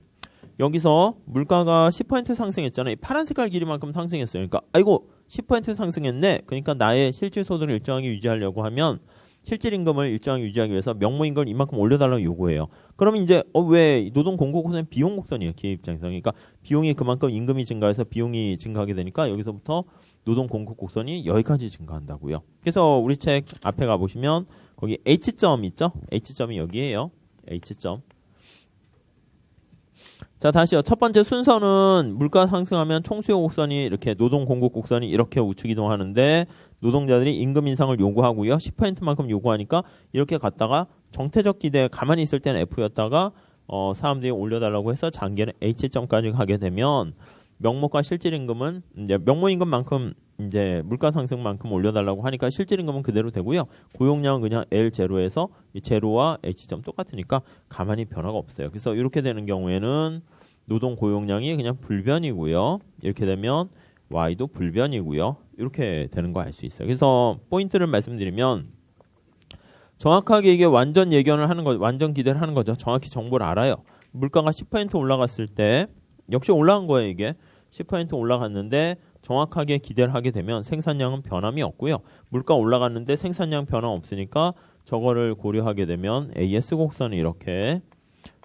[SPEAKER 1] 여기서 물가가 10% 상승했잖아요. 파란 색깔 길이만큼 상승했어요. 그러니까 아이고 10% 상승했네. 그러니까 나의 실질 소득을 일정하게 유지하려고 하면 실질 임금을 일정하게 유지하기 위해서 명목 임금을 이만큼 올려달라고 요구해요. 그러면 이제 왜 노동 공고 곡선은 비용 곡선이에요. 기업 입장에서. 그러니까 비용이 그만큼 임금이 증가해서 비용이 증가하게 되니까 여기서부터 노동 공고 곡선이 여기까지 증가한다고요. 그래서 우리 책 앞에 가보시면 거기 H점 있죠? H점이 여기에요. H점. 자, 다시요. 첫 번째 순서는 물가 상승하면 총수요 곡선이 이렇게 노동 공급 곡선이 이렇게 우측 이동하는데 노동자들이 임금 인상을 요구하고요. 10%만큼 요구하니까 이렇게 갔다가 정태적 기대 가만히 있을 때는 F였다가 사람들이 올려달라고 해서 장기는 H점까지 가게 되면 명목과 실질 임금은 이제 명목 임금만큼 이제 물가 상승만큼 올려달라고 하니까 실질 임금은 그대로 되고요. 고용량은 그냥 L0에서 이 제로와 H점 똑같으니까 가만히 변화가 없어요. 그래서 이렇게 되는 경우에는 노동 고용량이 그냥 불변이고요. 이렇게 되면 Y도 불변이고요. 이렇게 되는 거 알 수 있어요. 그래서 포인트를 말씀드리면 정확하게 이게 완전 예견을 하는 거, 완전 기대를 하는 거죠. 정확히 정보를 알아요. 물가가 10% 올라갔을 때 역시 올라간 거예요. 이게 10% 올라갔는데 정확하게 기대를 하게 되면 생산량은 변함이 없고요. 물가 올라갔는데 생산량 변화 없으니까 저거를 고려하게 되면 AS 곡선은 이렇게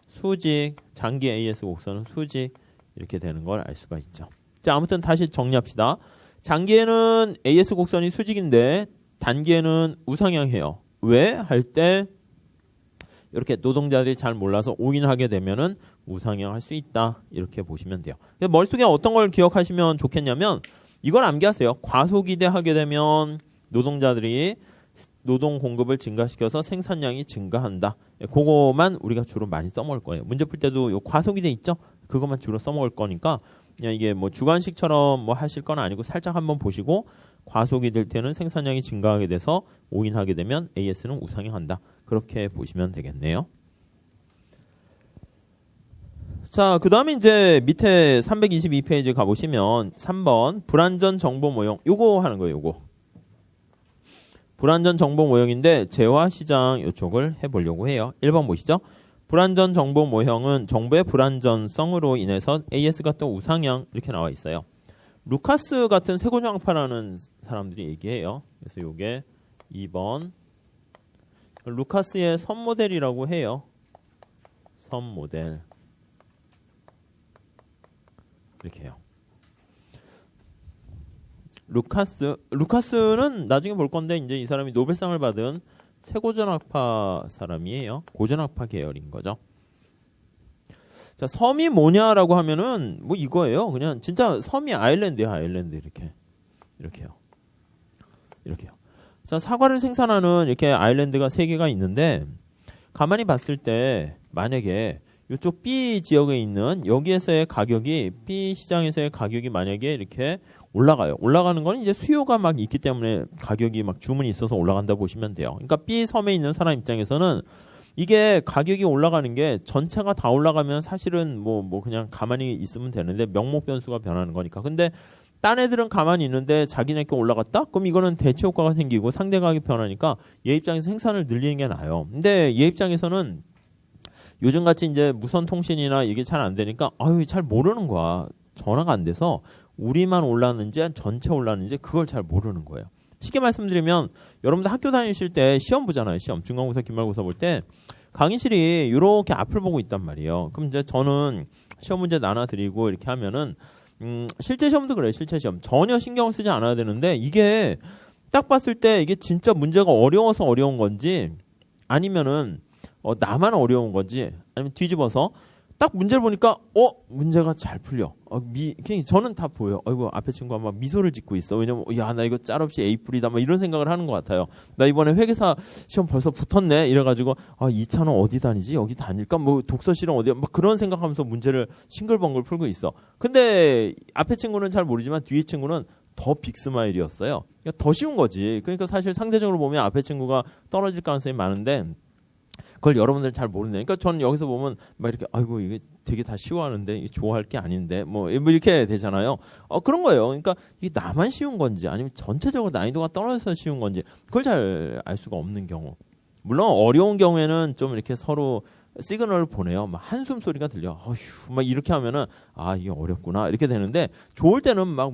[SPEAKER 1] 수직, 장기 AS 곡선은 수직 이렇게 되는 걸 알 수가 있죠. 자, 아무튼 다시 정리합시다. 장기에는 AS 곡선이 수직인데 단기에는 우상향해요. 왜? 할 때 이렇게 노동자들이 잘 몰라서 오인하게 되면은 우상향할 수 있다. 이렇게 보시면 돼요. 머릿속에 어떤 걸 기억하시면 좋겠냐면 이걸 암기하세요. 과소기대하게 되면 노동자들이 노동 공급을 증가시켜서 생산량이 증가한다. 그거만 우리가 주로 많이 써먹을 거예요. 문제 풀 때도 요 과소기대 있죠? 그것만 주로 써먹을 거니까 그냥 이게 뭐 주관식처럼 뭐 하실 건 아니고 살짝 한번 보시고 과속이 될 때는 생산량이 증가하게 돼서 오인하게 되면 AS는 우상향한다. 그렇게 보시면 되겠네요. 자, 그 다음에 이제 밑에 322페이지 가보시면 3번 불안전 정보 모형 요거 하는 거예요. 요거 불안전 정보 모형인데 재화시장 이쪽을 해보려고 해요. 1번 보시죠. 불안전 정보 모형은 정보의 불안전성으로 인해서 AS가 또 우상향 이렇게 나와 있어요. 루카스 같은 세고정학파라는 사람들이 얘기해요. 그래서 요게 2번 루카스의 선모델이라고 해요. 선모델 이렇게 해요. 루카스는 나중에 볼 건데 이제 이 사람이 노벨상을 받은 세고전학파 사람이에요. 고전학파 계열인 거죠. 자, 섬이 뭐냐라고 하면은 뭐 이거예요. 그냥 진짜 섬이 아일랜드야, 아일랜드 이렇게요. 이렇게요. 자, 사과를 생산하는 이렇게 아일랜드가 3개가 있는데 가만히 봤을 때 만약에 이쪽 B 지역에 있는 여기에서의 가격이 B 시장에서의 가격이 만약에 이렇게 올라가요. 올라가는 건 이제 수요가 막 있기 때문에 가격이 막 주문이 있어서 올라간다고 보시면 돼요. 그러니까 B 섬에 있는 사람 입장에서는 이게 가격이 올라가는 게 전체가 다 올라가면 사실은 뭐 그냥 가만히 있으면 되는데 명목 변수가 변하는 거니까. 근데 딴 애들은 가만히 있는데 자기네 게 올라갔다? 그럼 이거는 대체 효과가 생기고 상대 가격이 변하니까 얘 입장에서 생산을 늘리는 게 나아요. 근데 얘 입장에서는 요즘같이 이제 무선 통신이나 이게 잘 안 되니까 잘 모르는 거야. 전화가 안 돼서 우리만 올랐는지 전체 올랐는지 그걸 잘 모르는 거예요. 쉽게 말씀드리면 여러분들 학교 다니실 때 시험 보잖아요. 시험 중간고사 기말고사 볼 때 강의실이 이렇게 앞을 보고 있단 말이에요. 그럼 이제 저는 시험 문제 나눠드리고 이렇게 하면은 실제 시험도 그래요. 실제 시험 전혀 신경을 쓰지 않아야 되는데 이게 딱 봤을 때 이게 진짜 문제가 어려워서 어려운 건지 아니면은 나만 어려운 건지 아니면 뒤집어서 딱 문제를 보니까 문제가 잘 풀려. 저는 다 보여. 아이고 앞에 친구가 막 미소를 짓고 있어. 왜냐면 나 이거 짤없이 A+이다 막 이런 생각을 하는 것 같아요. 나 이번에 회계사 시험 벌써 붙었네. 이래가지고 2차는 어디 다니지? 여기 다닐까? 뭐 독서 실험 어디야? 막 그런 생각하면서 문제를 싱글벙글 풀고 있어. 근데 앞에 친구는 잘 모르지만 뒤에 친구는 더 빅스마일이었어요. 그러니까 더 쉬운 거지. 그러니까 사실 상대적으로 보면 앞에 친구가 떨어질 가능성이 많은데 그걸 여러분들 잘 모르네. 그러니까 저는 여기서 보면 막 이렇게 아이고 이게 되게 다 쉬워하는데 이게 좋아할 게 아닌데 뭐 이렇게 되잖아요. 그런 거예요. 그러니까 이게 나만 쉬운 건지 아니면 전체적으로 난이도가 떨어져서 쉬운 건지 그걸 잘 알 수가 없는 경우. 물론 어려운 경우에는 좀 이렇게 서로 시그널을 보내요. 막 한숨 소리가 들려. 어휴, 막 이렇게 하면은 아 이게 어렵구나 이렇게 되는데 좋을 때는 막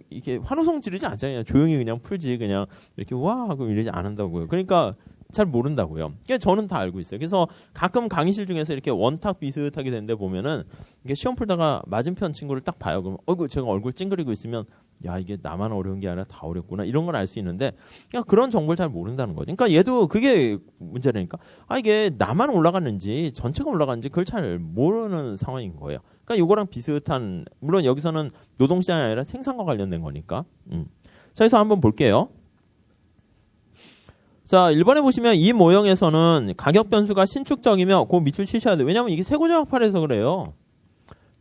[SPEAKER 1] 이렇게 환호성 지르지 않잖아요. 조용히 그냥 풀지 그냥 이렇게 와 하고 이러지 않는다고요. 그러니까 잘 모른다고요. 그러니까 저는 다 알고 있어요. 그래서 가끔 강의실 중에서 이렇게 원탁 비슷하게 되는데 보면은 이게 시험 풀다가 맞은편 친구를 딱 봐요. 그럼 제가 얼굴 찡그리고 있으면 야 이게 나만 어려운 게 아니라 다 어렵구나 이런 걸 알 수 있는데 그냥 그런 정보를 잘 모른다는 거죠. 그러니까 얘도 그게 문제라니까. 이게 나만 올라갔는지 전체가 올라갔는지 그걸 잘 모르는 상황인 거예요. 그러니까 이거랑 비슷한 물론 여기서는 노동시장이 아니라 생산과 관련된 거니까. 자, 그래서 한번 볼게요. 자, 1번에 보시면 이 모형에서는 가격 변수가 신축적이며 그 밑줄 치셔야 돼요. 왜냐하면 이게 세고전학파라서 그래요.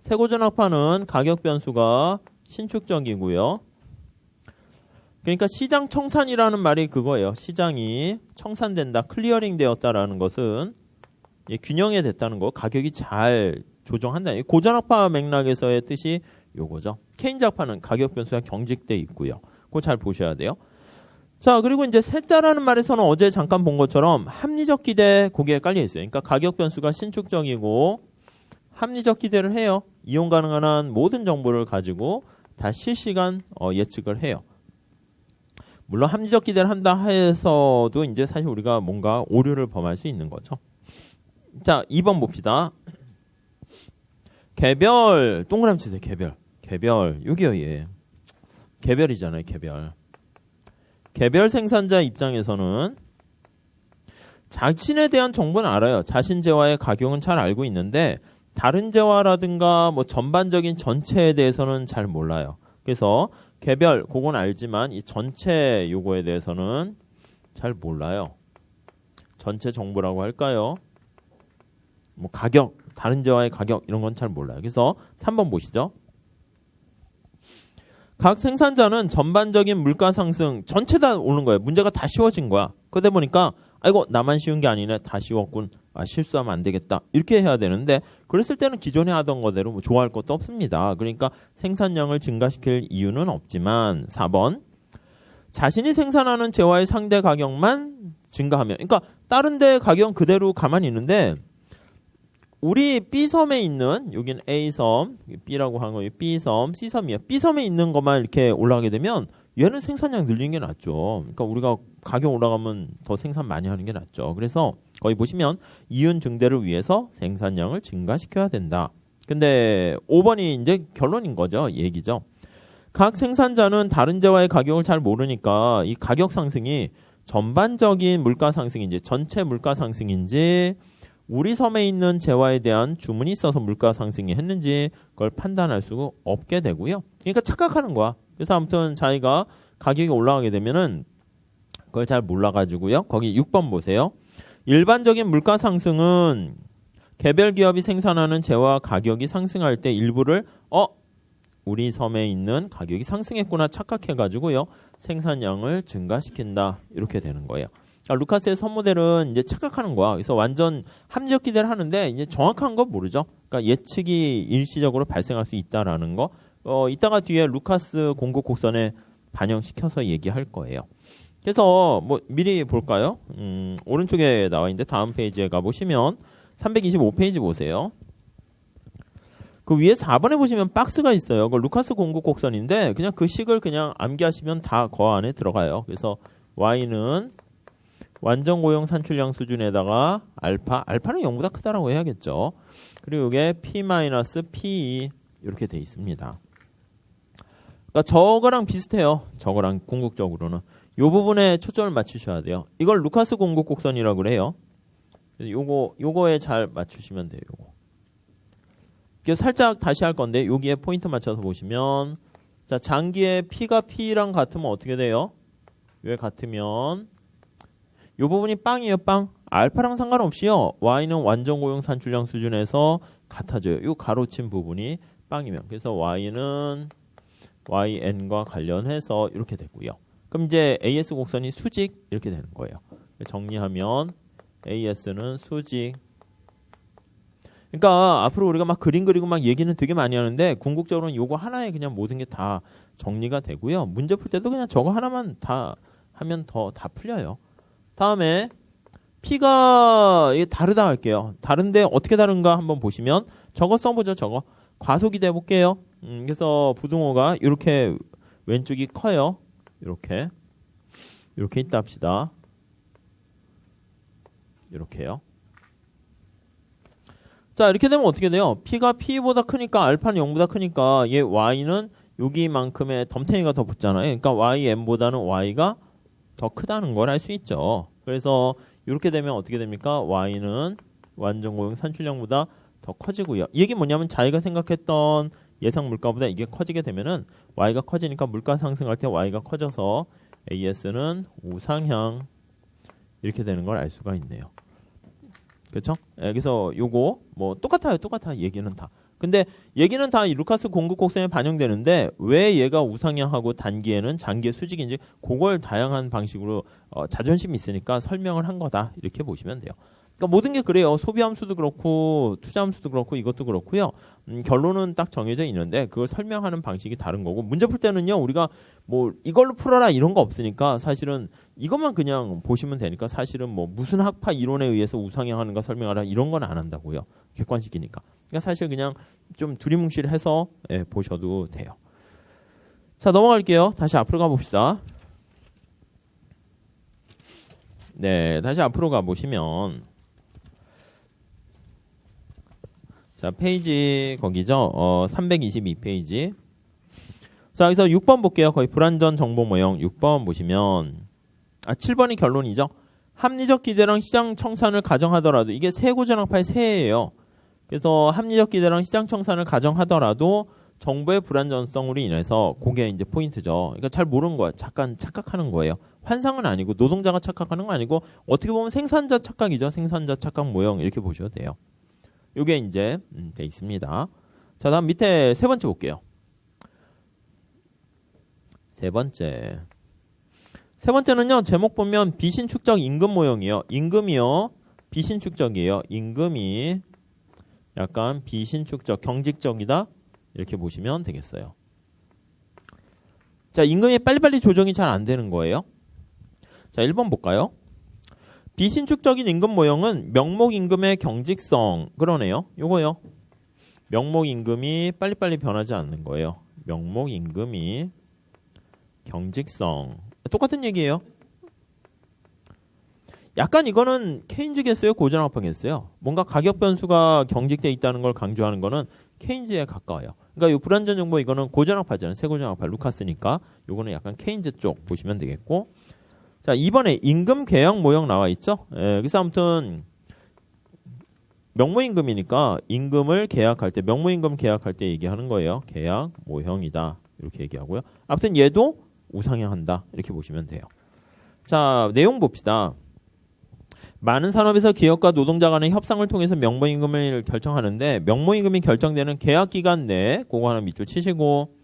[SPEAKER 1] 세고전학파는 가격 변수가 신축적이고요. 그러니까 시장 청산이라는 말이 그거예요. 시장이 청산된다, 클리어링 되었다라는 것은 균형이 됐다는 거, 가격이 잘 조정한다. 고전학파 맥락에서의 뜻이 요거죠. 케인즈 학파는 가격 변수가 경직돼 있고요. 그거 잘 보셔야 돼요. 자, 그리고 이제 셋자라는 말에서는 어제 잠깐 본 것처럼 합리적 기대 거기에 깔려 있어요. 그러니까 가격 변수가 신축적이고 합리적 기대를 해요. 이용 가능한 모든 정보를 가지고 다 실시간 예측을 해요. 물론 합리적 기대를 한다 해서도 이제 사실 우리가 뭔가 오류를 범할 수 있는 거죠. 자, 2번 봅시다. 개별 동그라미 치세요. 개별 여기요. 예. 개별이잖아요. 개별 생산자 입장에서는 자신에 대한 정보는 알아요. 자신 재화의 가격은 잘 알고 있는데 다른 재화라든가 뭐 전반적인 전체에 대해서는 잘 몰라요. 그래서 개별 그건 알지만 이 전체 요거에 대해서는 잘 몰라요. 전체 정보라고 할까요? 뭐 가격, 다른 재화의 가격 이런 건 잘 몰라요. 그래서 3번 보시죠. 각 생산자는 전반적인 물가 상승 전체 다 오는 거예요. 문제가 다 쉬워진 거야. 그러다 보니까 아이고 나만 쉬운 게 아니네. 다 쉬웠군. 실수하면 안 되겠다. 이렇게 해야 되는데 그랬을 때는 기존에 하던 거대로 뭐 좋아할 것도 없습니다. 그러니까 생산량을 증가시킬 이유는 없지만 4번 자신이 생산하는 재화의 상대 가격만 증가하면 그러니까 다른 데 가격은 그대로 가만히 있는데 우리 B섬에 있는 여기는 A섬, B라고 하는 거 B섬, C섬이에요. B섬에 있는 것만 이렇게 올라가게 되면 얘는 생산량 늘리는 게 낫죠. 그러니까 우리가 가격 올라가면 더 생산 많이 하는 게 낫죠. 그래서 거기 보시면 이윤 증대를 위해서 생산량을 증가시켜야 된다. 근데 5번이 이제 결론인 거죠. 얘기죠. 각 생산자는 다른 재화의 가격을 잘 모르니까 이 가격 상승이 전반적인 물가 상승인지 전체 물가 상승인지 우리 섬에 있는 재화에 대한 주문이 있어서 물가 상승이 했는지 그걸 판단할 수 없게 되고요. 그러니까 착각하는 거야. 그래서 아무튼 자기가 가격이 올라가게 되면은 그걸 잘 몰라가지고요. 거기 6번 보세요. 일반적인 물가 상승은 개별 기업이 생산하는 재화 가격이 상승할 때 일부를 우리 섬에 있는 가격이 상승했구나 착각해가지고요. 생산량을 증가시킨다. 이렇게 되는 거예요. 루카스의 선모델은 이제 착각하는 거야. 그래서 완전 합리적 기대를 하는데 이제 정확한 건 모르죠. 그러니까 예측이 일시적으로 발생할 수 있다라는 거. 이따가 뒤에 루카스 공급 곡선에 반영시켜서 얘기할 거예요. 그래서 뭐 미리 볼까요? 오른쪽에 나와 있는데 다음 페이지에 가보시면 325페이지 보세요. 그 위에 4번에 보시면 박스가 있어요. 그 루카스 공급 곡선인데 그냥 그 식을 그냥 암기하시면 다 그 안에 들어가요. 그래서 Y는 완전 고용 산출량 수준에다가 알파는 0보다 크다라고 해야겠죠. 그리고 이게 P-P 이렇게 돼 있습니다. 그러니까 저거랑 비슷해요. 저거랑 궁극적으로는. 이 부분에 초점을 맞추셔야 돼요. 이걸 루카스 공급 곡선이라고 그래요. 요거에 잘 맞추시면 돼요. 요거. 살짝 다시 할 건데 여기에 포인트 맞춰서 보시면 자 장기의 P가 P랑 같으면 어떻게 돼요? 왜 같으면 이 부분이 빵이에요. 빵. 알파랑 상관없이요. Y는 완전 고용 산출량 수준에서 같아져요. 이 가로친 부분이 빵이면. 그래서 Y는 YN과 관련해서 이렇게 되고요. 그럼 이제 AS 곡선이 수직 이렇게 되는 거예요. 정리하면 AS는 수직. 그러니까 앞으로 우리가 막 그림 그리고 막 얘기는 되게 많이 하는데 궁극적으로는 요거 하나에 그냥 모든 게 다 정리가 되고요. 문제 풀 때도 그냥 저거 하나만 다 하면 다 풀려요. 다음에 P가 이게 다르다 할게요. 다른데 어떻게 다른가 한번 보시면 저거 써보죠. 저거 과속이 돼 볼게요. 그래서 부등호가 이렇게 왼쪽이 커요. 이렇게 있다 합시다. 이렇게요. 자, 이렇게 되면 어떻게 돼요? P가 P보다 크니까 알파는 0보다 크니까 얘 Y는 여기만큼의 덤탱이가 더 붙잖아요. 그러니까 YM보다는 Y가 더 크다는 걸 알 수 있죠. 그래서 이렇게 되면 어떻게 됩니까? Y는 완전 고용 산출량보다 더 커지고요. 이 얘기 뭐냐면 자기가 생각했던 예상 물가보다 이게 커지게 되면은 Y가 커지니까 물가 상승할 때 Y가 커져서 AS는 우상향 이렇게 되는 걸 알 수가 있네요. 그렇죠? 그래서 요거 뭐 똑같아요. 얘기는 다. 근데 얘기는 다 이 루카스 공급 곡선에 반영되는데 왜 얘가 우상향하고 단기에는 장기의 수직인지 그걸 다양한 방식으로 자존심이 있으니까 설명을 한 거다. 이렇게 보시면 돼요. 그러니까 모든 게 그래요. 소비 함수도 그렇고 투자 함수도 그렇고 이것도 그렇고요. 결론은 딱 정해져 있는데 그걸 설명하는 방식이 다른 거고 문제 풀 때는요. 우리가 뭐 이걸로 풀어라 이런 거 없으니까 사실은 이것만 그냥 보시면 되니까 사실은 뭐 무슨 학파 이론에 의해서 우상향하는 거 설명하라 이런 건 안 한다고요. 객관식이니까. 그러니까 사실 그냥 좀 두리뭉실해서 보셔도 돼요. 자, 넘어갈게요. 다시 앞으로 가봅시다. 네, 다시 앞으로 가보시면 자, 페이지 거기죠. 322페이지. 자, 여기서 6번 볼게요. 거의 불완전 정보 모형 6번 보시면 7번이 결론이죠. 합리적 기대랑 시장 청산을 가정하더라도 이게 세고전학파의 세예요. 그래서 합리적 기대랑 시장 청산을 가정하더라도 정보의 불완전성으로 인해서 그게 이제 포인트죠. 그러니까 잘 모르는 거야. 잠깐 착각하는 거예요. 환상은 아니고 노동자가 착각하는 건 아니고 어떻게 보면 생산자 착각이죠. 생산자 착각 모형 이렇게 보셔도 돼요. 요게 이제 돼 있습니다. 자, 다음 밑에 세 번째 볼게요. 세 번째는요. 제목 보면 비신축적 임금 모형이요. 임금이요. 비신축적이에요. 임금이 약간 비신축적, 경직적이다. 이렇게 보시면 되겠어요. 자, 임금이 빨리빨리 조정이 잘 안 되는 거예요. 자, 1번 볼까요? 비신축적인 임금 모형은 명목 임금의 경직성. 그러네요. 요거요. 명목 임금이 빨리빨리 변하지 않는 거예요. 명목 임금이 경직성. 똑같은 얘기예요. 약간 이거는 케인즈겠어요? 고전학파겠어요? 뭔가 가격 변수가 경직되어 있다는 걸 강조하는 거는 케인즈에 가까워요. 그러니까 이 불완전 정보 이거는 고전학파잖아요. 세고전학파 루카스니까 요거는 약간 케인즈 쪽 보시면 되겠고. 자, 이번에 임금 계약 모형 나와 있죠? 그래서 아무튼 명목임금이니까 임금을 계약할 때 명목임금 계약할 때 얘기하는 거예요. 계약 모형이다. 이렇게 얘기하고요. 아무튼 얘도 우상향한다. 이렇게 보시면 돼요. 자, 내용 봅시다. 많은 산업에서 기업과 노동자 간의 협상을 통해서 명목임금을 결정하는데 명목임금이 결정되는 계약기간 내에 그거 하나 밑줄 치시고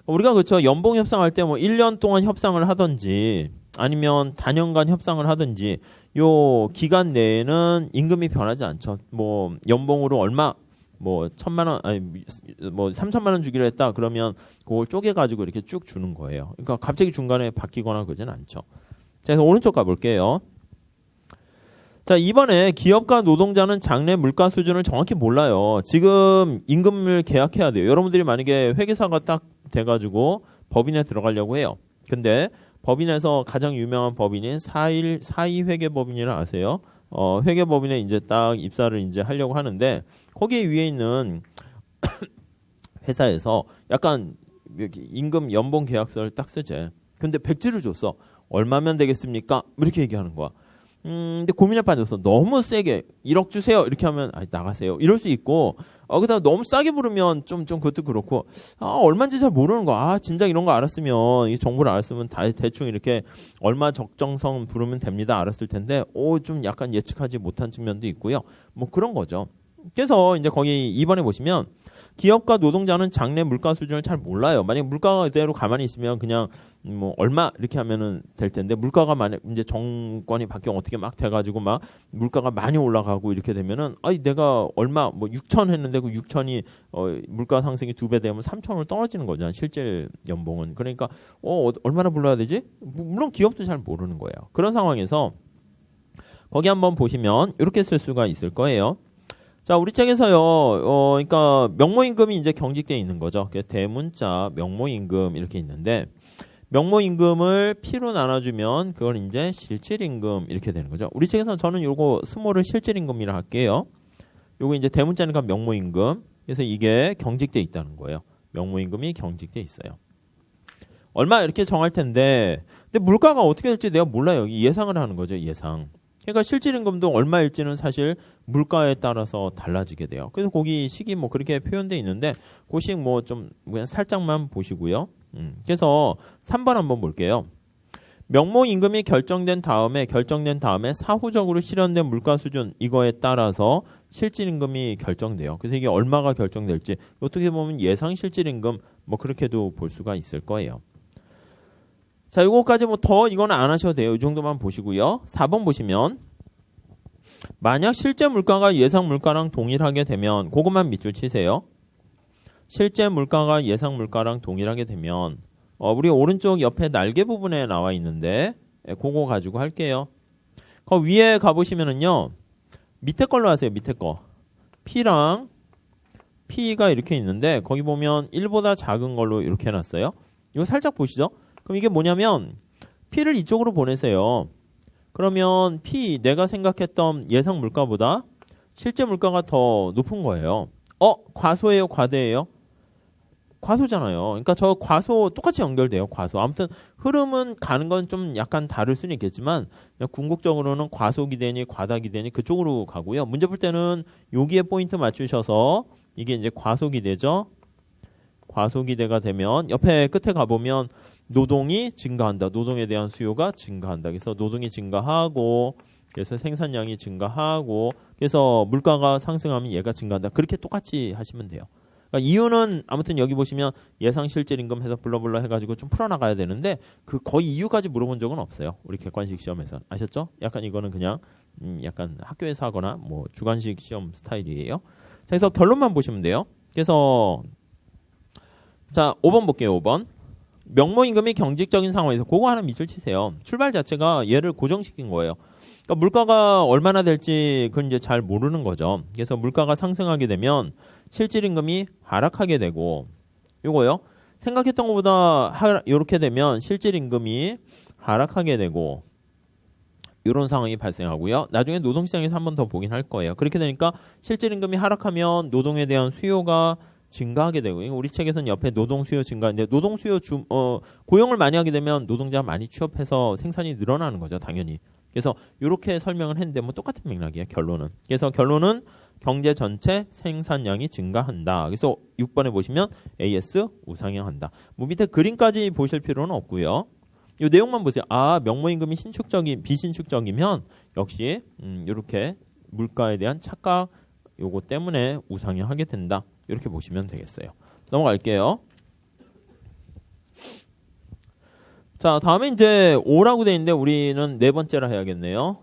[SPEAKER 1] 우리가 그렇죠. 연봉 협상할 때 뭐 1년 동안 협상을 하든지 아니면 단연간 협상을 하든지 요 기간 내에는 임금이 변하지 않죠. 뭐 연봉으로 얼마 뭐 1,000만 원 아니 뭐 3,000만 원 주기로 했다. 그러면 그걸 쪼개 가지고 이렇게 쭉 주는 거예요. 그러니까 갑자기 중간에 바뀌거나 그러진 않죠. 자, 그래서 오른쪽 가 볼게요. 자, 이번에 기업과 노동자는 장래 물가 수준을 정확히 몰라요. 지금 임금을 계약해야 돼요. 여러분들이 만약에 회계사가 딱 돼가지고 법인에 들어가려고 해요. 근데 법인에서 가장 유명한 법인인 사이 회계법인이라 아세요? 회계법인에 이제 딱 입사를 이제 하려고 하는데 거기에 위에 있는 회사에서 약간 임금 연봉 계약서를 딱 쓰재. 근데 백지를 줬어. 얼마면 되겠습니까? 이렇게 얘기하는 거야. 근데 고민에 빠져서 너무 세게 1억 주세요 이렇게 하면 나가세요 이럴 수 있고 그다음 너무 싸게 부르면 좀 그것도 그렇고 얼마인지 잘 모르는 거야. 진작 이런 거 알았으면 이 정보를 알았으면 다 대충 이렇게 얼마 적정성 부르면 됩니다 알았을 텐데 좀 약간 예측하지 못한 측면도 있고요. 뭐 그런 거죠. 그래서 이제 거기 2번에 보시면 기업과 노동자는 장래 물가 수준을 잘 몰라요. 만약 물가가 그대로 가만히 있으면 그냥 뭐 얼마 이렇게 하면은 될 텐데 물가가 만약 이제 정권이 바뀌어 어떻게 막 돼가지고 막 물가가 많이 올라가고 이렇게 되면은 내가 얼마 뭐 6천 했는데 그 6천이 물가 상승이 2배 되면 3천으로 떨어지는 거잖아. 실제 연봉은. 그러니까 얼마나 불러야 되지? 물론 기업도 잘 모르는 거예요. 그런 상황에서 거기 한번 보시면 이렇게 쓸 수가 있을 거예요. 자, 우리 책에서요, 그러니까 명모임금이 이제 경직되어 있는 거죠. 대문자 명모임금 이렇게 있는데, 명모임금을 P로 나눠주면 그걸 이제 실질임금 이렇게 되는 거죠. 우리 책에서는 저는 요거 스몰을 실질임금이라 할게요. 요거 이제 대문자니까 명모임금. 그래서 이게 경직되어 있다는 거예요. 명모임금이 경직되어 있어요. 얼마 이렇게 정할 텐데, 근데 물가가 어떻게 될지 내가 몰라요. 예상을 하는 거죠, 예상. 그러니까 실질임금도 얼마일지는 사실 물가에 따라서 달라지게 돼요. 그래서 거기 식이 뭐 그렇게 표현되어 있는데 그 식 뭐 좀 그냥 살짝만 보시고요. 그래서 3번 한번 볼게요. 명모임금이 결정된 다음에 사후적으로 실현된 물가 수준 이거에 따라서 실질임금이 결정돼요. 그래서 이게 얼마가 결정될지 어떻게 보면 예상 실질임금 뭐 그렇게도 볼 수가 있을 거예요. 자, 이거까지 뭐 더 이거는 안 하셔도 돼요. 이 정도만 보시고요. 4번 보시면 만약 실제 물가가 예상 물가랑 동일하게 되면 그것만 밑줄 치세요. 실제 물가가 예상 물가랑 동일하게 되면 우리 오른쪽 옆에 날개 부분에 나와 있는데 그거 가지고 할게요. 그 위에 가보시면은요. 밑에 걸로 하세요. 밑에 거. P랑 P가 이렇게 있는데 거기 보면 1보다 작은 걸로 이렇게 해놨어요. 이거 살짝 보시죠. 그럼 이게 뭐냐면 P를 이쪽으로 보내세요. 그러면 P 내가 생각했던 예상 물가보다 실제 물가가 더 높은 거예요. 과소예요? 과대예요? 과소잖아요. 그러니까 저 과소 똑같이 연결돼요. 과소. 아무튼 흐름은 가는 건 좀 약간 다를 수는 있겠지만 그냥 궁극적으로는 과소기대니 과다기대니 그쪽으로 가고요. 문제 풀 때는 여기에 포인트 맞추셔서 이게 이제 과소기대죠. 과소기대가 되면 옆에 끝에 가보면 노동이 증가한다. 노동에 대한 수요가 증가한다. 그래서 노동이 증가하고 그래서 생산량이 증가하고 그래서 물가가 상승하면 얘가 증가한다. 그렇게 똑같이 하시면 돼요. 그러니까 이유는 아무튼 여기 보시면 예상 실질임금 해서 불러불러 해가지고 좀 풀어나가야 되는데 그 거의 이유까지 물어본 적은 없어요. 우리 객관식 시험에서. 아셨죠? 약간 이거는 그냥 약간 학교에서 하거나 뭐 주관식 시험 스타일이에요. 자, 그래서 결론만 보시면 돼요. 그래서 자 5번 볼게요. 5번. 명모임금이 경직적인 상황에서 그거 하나 밑줄 치세요. 출발 자체가 얘를 고정시킨 거예요. 그러니까 물가가 얼마나 될지 그건 이제 잘 모르는 거죠. 그래서 물가가 상승하게 되면 실질임금이 하락하게 되고 요거요. 생각했던 것보다 이렇게 되면 실질임금이 하락하게 되고 이런 상황이 발생하고요. 나중에 노동시장에서 한 번 더 보긴 할 거예요. 그렇게 되니까 실질임금이 하락하면 노동에 대한 수요가 증가하게 되고 우리 책에서는 옆에 노동 수요 증가인데 노동 수요 고용을 많이 하게 되면 노동자 많이 취업해서 생산이 늘어나는 거죠. 당연히. 그래서 이렇게 설명을 했는데 뭐 똑같은 맥락이에요. 결론은. 그래서 결론은 경제 전체 생산량이 증가한다. 그래서 6번에 보시면 AS 우상향한다. 뭐 밑에 그림까지 보실 필요는 없고요. 이 내용만 보세요. 명모임금이 비신축적이면 역시 이렇게 물가에 대한 착각 요거 때문에 우상향하게 된다. 이렇게 보시면 되겠어요. 넘어갈게요. 자, 다음에 이제 5라고 되어 있는데 우리는 네 번째라 해야겠네요.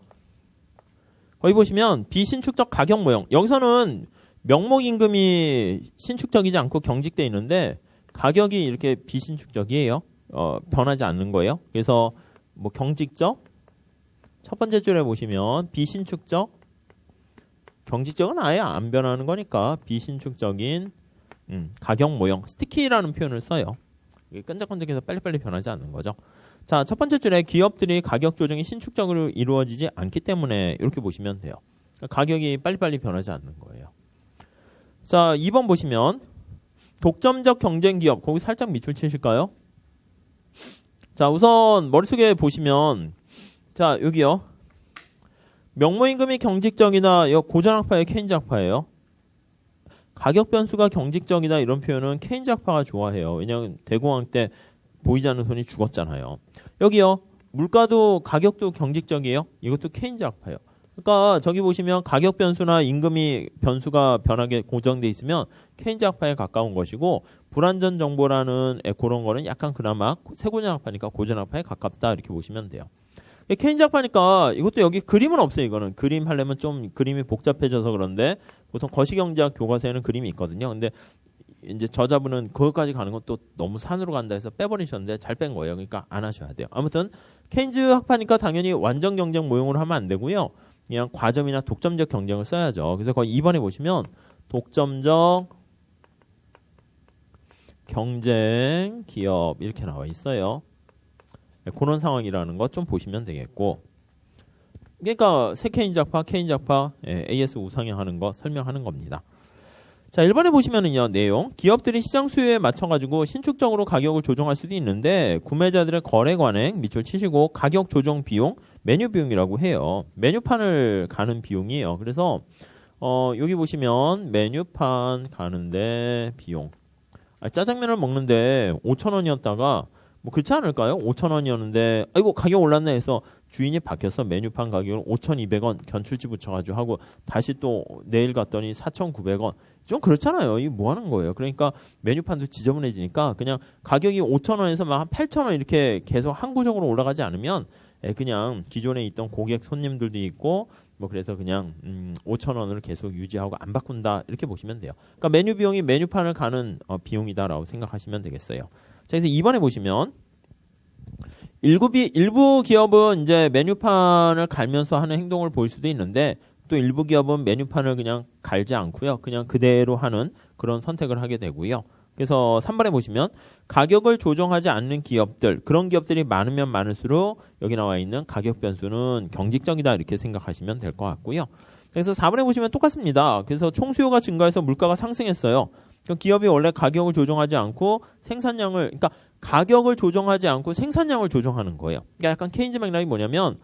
[SPEAKER 1] 거기 보시면 비신축적 가격 모형. 여기서는 명목임금이 신축적이지 않고 경직되어 있는데 가격이 이렇게 비신축적이에요. 변하지 않는 거예요. 그래서 뭐 경직적 첫 번째 줄에 보시면 비신축적 경직적은 아예 안 변하는 거니까 비신축적인 가격 모형 스티키라는 표현을 써요. 이게 끈적끈적해서 빨리빨리 변하지 않는 거죠. 자, 첫 번째 줄에 기업들이 가격 조정이 신축적으로 이루어지지 않기 때문에 이렇게 보시면 돼요. 가격이 빨리빨리 변하지 않는 거예요. 자, 2번 보시면 독점적 경쟁 기업 거기 살짝 밑줄 치실까요? 자, 우선 머릿속에 보시면 자, 여기요. 명모임금이 경직적이다. 이거 고전학파예요? 케인즈학파예요? 가격 변수가 경직적이다 이런 표현은 케인즈학파가 좋아해요. 왜냐하면 대공황 때 보이지 않는 손이 죽었잖아요. 여기요. 물가도 가격도 경직적이에요. 이것도 케인즈학파예요. 그러니까 저기 보시면 가격 변수나 임금이 변수가 변하게 고정돼 있으면 케인즈학파에 가까운 것이고 불완전 정보라는 그런 거는 약간 그나마 세고전학파니까 고전학파에 가깝다 이렇게 보시면 돼요. 케인즈학파니까 이것도 여기 그림은 없어요. 이거는 그림 하려면 좀 그림이 복잡해져서 그런데 보통 거시경제학 교과서에는 그림이 있거든요. 근데 이제 저자분은 그것까지 가는 건 또 너무 산으로 간다 해서 빼버리셨는데 잘 뺀 거예요. 그러니까 안 하셔야 돼요. 아무튼 케인즈 학파니까 당연히 완전 경쟁 모형으로 하면 안 되고요. 그냥 과점이나 독점적 경쟁을 써야죠. 그래서 거기 2번에 보시면 독점적 경쟁 기업 이렇게 나와 있어요. 그런 상황이라는 거 좀 보시면 되겠고, 그러니까 세케인 작파, 케인 작파, AS 우상향하는 거 설명하는 겁니다. 자, 1번에 보시면은요, 내용. 기업들이 시장 수요에 맞춰가지고 신축적으로 가격을 조정할 수도 있는데, 구매자들의 거래 관행 밑줄 치시고, 가격 조정 비용, 메뉴 비용이라고 해요. 메뉴판을 가는 비용이에요. 그래서, 여기 보시면 메뉴판 가는데 비용. 짜장면을 먹는데 5,000원이었다가, 뭐 그렇지 않을까요? 5,000원이었는데, 아이고, 가격 올랐네 해서 주인이 바뀌어서 메뉴판 가격을 5,200원 견출지 붙여가지고 하고, 다시 또 내일 갔더니 4,900원. 좀 그렇잖아요. 이게 뭐 하는 거예요? 그러니까 메뉴판도 지저분해지니까 그냥 가격이 5,000원에서 막 8,000원 이렇게 계속 항구적으로 올라가지 않으면 그냥 기존에 있던 고객 손님들도 있고 뭐 그래서 그냥 5,000원을 계속 유지하고 안 바꾼다 이렇게 보시면 돼요. 그러니까 메뉴 비용이 메뉴판을 가는 비용이다라고 생각하시면 되겠어요. 자, 그래서 2번에 보시면 일부 기업은 이제 메뉴판을 갈면서 하는 행동을 보일 수도 있는데 또 일부 기업은 메뉴판을 그냥 갈지 않고요. 그냥 그대로 하는 그런 선택을 하게 되고요. 그래서 3번에 보시면 가격을 조정하지 않는 기업들, 그런 기업들이 많으면 많을수록 여기 나와 있는 가격 변수는 경직적이다 이렇게 생각하시면 될 것 같고요. 그래서 4번에 보시면 똑같습니다. 그래서 총수요가 증가해서 물가가 상승했어요. 그럼 기업이 원래 가격을 조정하지 않고 생산량을, 그러니까 가격을 조정하지 않고 생산량을 조정하는 거예요. 그러니까 약간 케인즈 맥락이 뭐냐면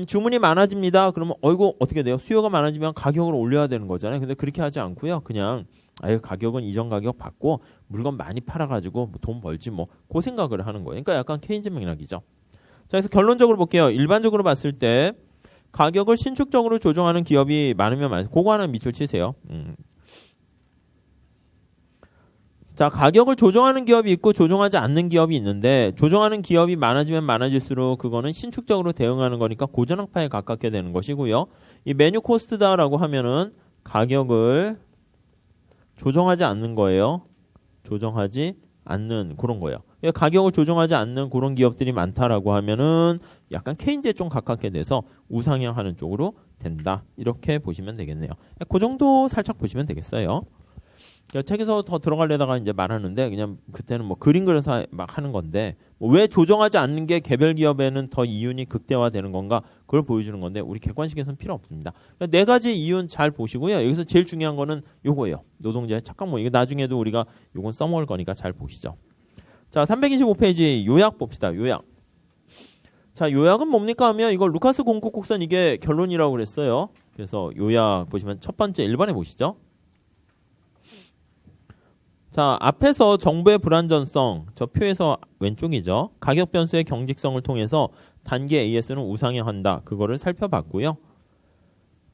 [SPEAKER 1] 주문이 많아집니다. 그러면 어이구 어떻게 돼요? 수요가 많아지면 가격을 올려야 되는 거잖아요. 근데 그렇게 하지 않고요. 그냥 아유 가격은 이전 가격 받고 물건 많이 팔아가지고 뭐 돈 벌지 뭐 그 생각을 하는 거예요. 그러니까 약간 케인즈 맥락이죠. 자, 그래서 결론적으로 볼게요. 일반적으로 봤을 때 가격을 신축적으로 조정하는 기업이 많으면 많을수록 그거 하나 밑줄 치세요. 자, 가격을 조정하는 기업이 있고 조정하지 않는 기업이 있는데 조정하는 기업이 많아지면 많아질수록 그거는 신축적으로 대응하는 거니까 고전항파에 가깝게 되는 것이고요. 이 메뉴 코스트다라고 하면은 가격을 조정하지 않는 거예요. 조정하지 않는 그런 거예요. 가격을 조정하지 않는 그런 기업들이 많다라고 하면은 약간 케인즈에 좀 가깝게 돼서 우상향하는 쪽으로 된다. 이렇게 보시면 되겠네요. 그 정도 살짝 보시면 되겠어요. 책에서 더 들어가려다가 이제 말하는데 그냥 그때는 뭐 그림 그려서 막 하는 건데 뭐 왜 조정하지 않는 게 개별 기업에는 더 이윤이 극대화되는 건가 그걸 보여주는 건데 우리 객관식에서는 필요 없습니다. 그러니까 네 가지 이윤 잘 보시고요. 여기서 제일 중요한 거는 요거예요. 노동자의 착각 이거 나중에도 우리가 요건 써먹을 거니까 잘 보시죠. 자, 325페이지 요약 봅시다. 요약. 자, 요약은 뭡니까 하면 이거 루카스 공급 곡선 이게 결론이라고 그랬어요. 그래서 요약 보시면 첫 번째 1번에 보시죠. 자, 앞에서 정보의 불안전성, 저 표에서 왼쪽이죠. 가격 변수의 경직성을 통해서 단계 AS는 우상향한다. 그거를 살펴봤고요.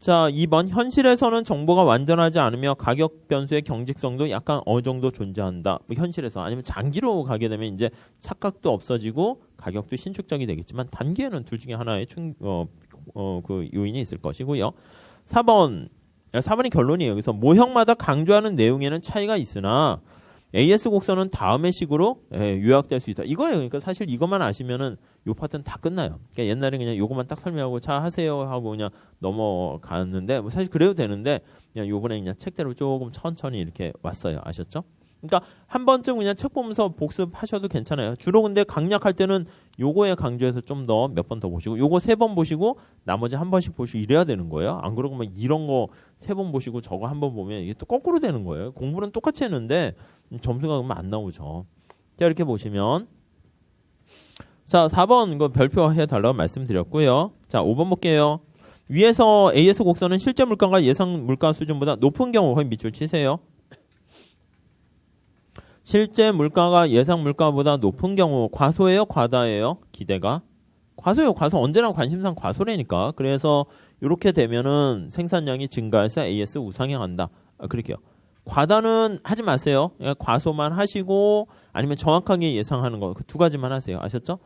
[SPEAKER 1] 자, 2번 현실에서는 정보가 완전하지 않으며 가격 변수의 경직성도 약간 어느 정도 존재한다. 뭐 현실에서 아니면 장기로 가게 되면 이제 착각도 없어지고 가격도 신축적이 되겠지만 단기에는 둘 중에 하나의 그 요인이 있을 것이고요. 4번이 결론이에요. 그래서 모형마다 강조하는 내용에는 차이가 있으나 AS 곡선은 다음의 식으로 요약될 수 있다. 이거예요. 그러니까 사실 이것만 아시면은 요 파트는 다 끝나요. 그러니까 옛날에 그냥 요것만 딱 설명하고 자 하세요 하고 그냥 넘어갔는데 뭐 사실 그래도 되는데 그냥 요번에 그냥 책대로 조금 천천히 이렇게 왔어요. 아셨죠? 그러니까 한 번쯤 그냥 책 보면서 복습하셔도 괜찮아요. 주로 근데 강약할 때는 요거에 강조해서 좀 더 몇 번 더 보시고 요거 3번 보시고 나머지 한 번씩 보시고 이래야 되는 거예요. 안 그러고 막 이런 거 3번 보시고 저거 한 번 보면 이게 또 거꾸로 되는 거예요. 공부는 똑같이 했는데 점수가 그러면 안 나오죠. 자, 이렇게 보시면 자, 4번 이거 별표해 달라고 말씀드렸고요. 자, 5번 볼게요. 위에서 AS 곡선은 실제 물가가 예상 물가 수준보다 높은 경우 거의 밑줄 치세요. 실제 물가가 예상 물가보다 높은 경우 과소예요? 과다예요? 기대가? 과소예요. 과소. 언제나 관심상 과소래니까. 그래서 이렇게 되면은 생산량이 증가해서 AS 우상향한다. 그렇게요. 과다는 하지 마세요. 과소만 하시고 아니면 정확하게 예상하는 거 그 두 가지만 하세요. 아셨죠?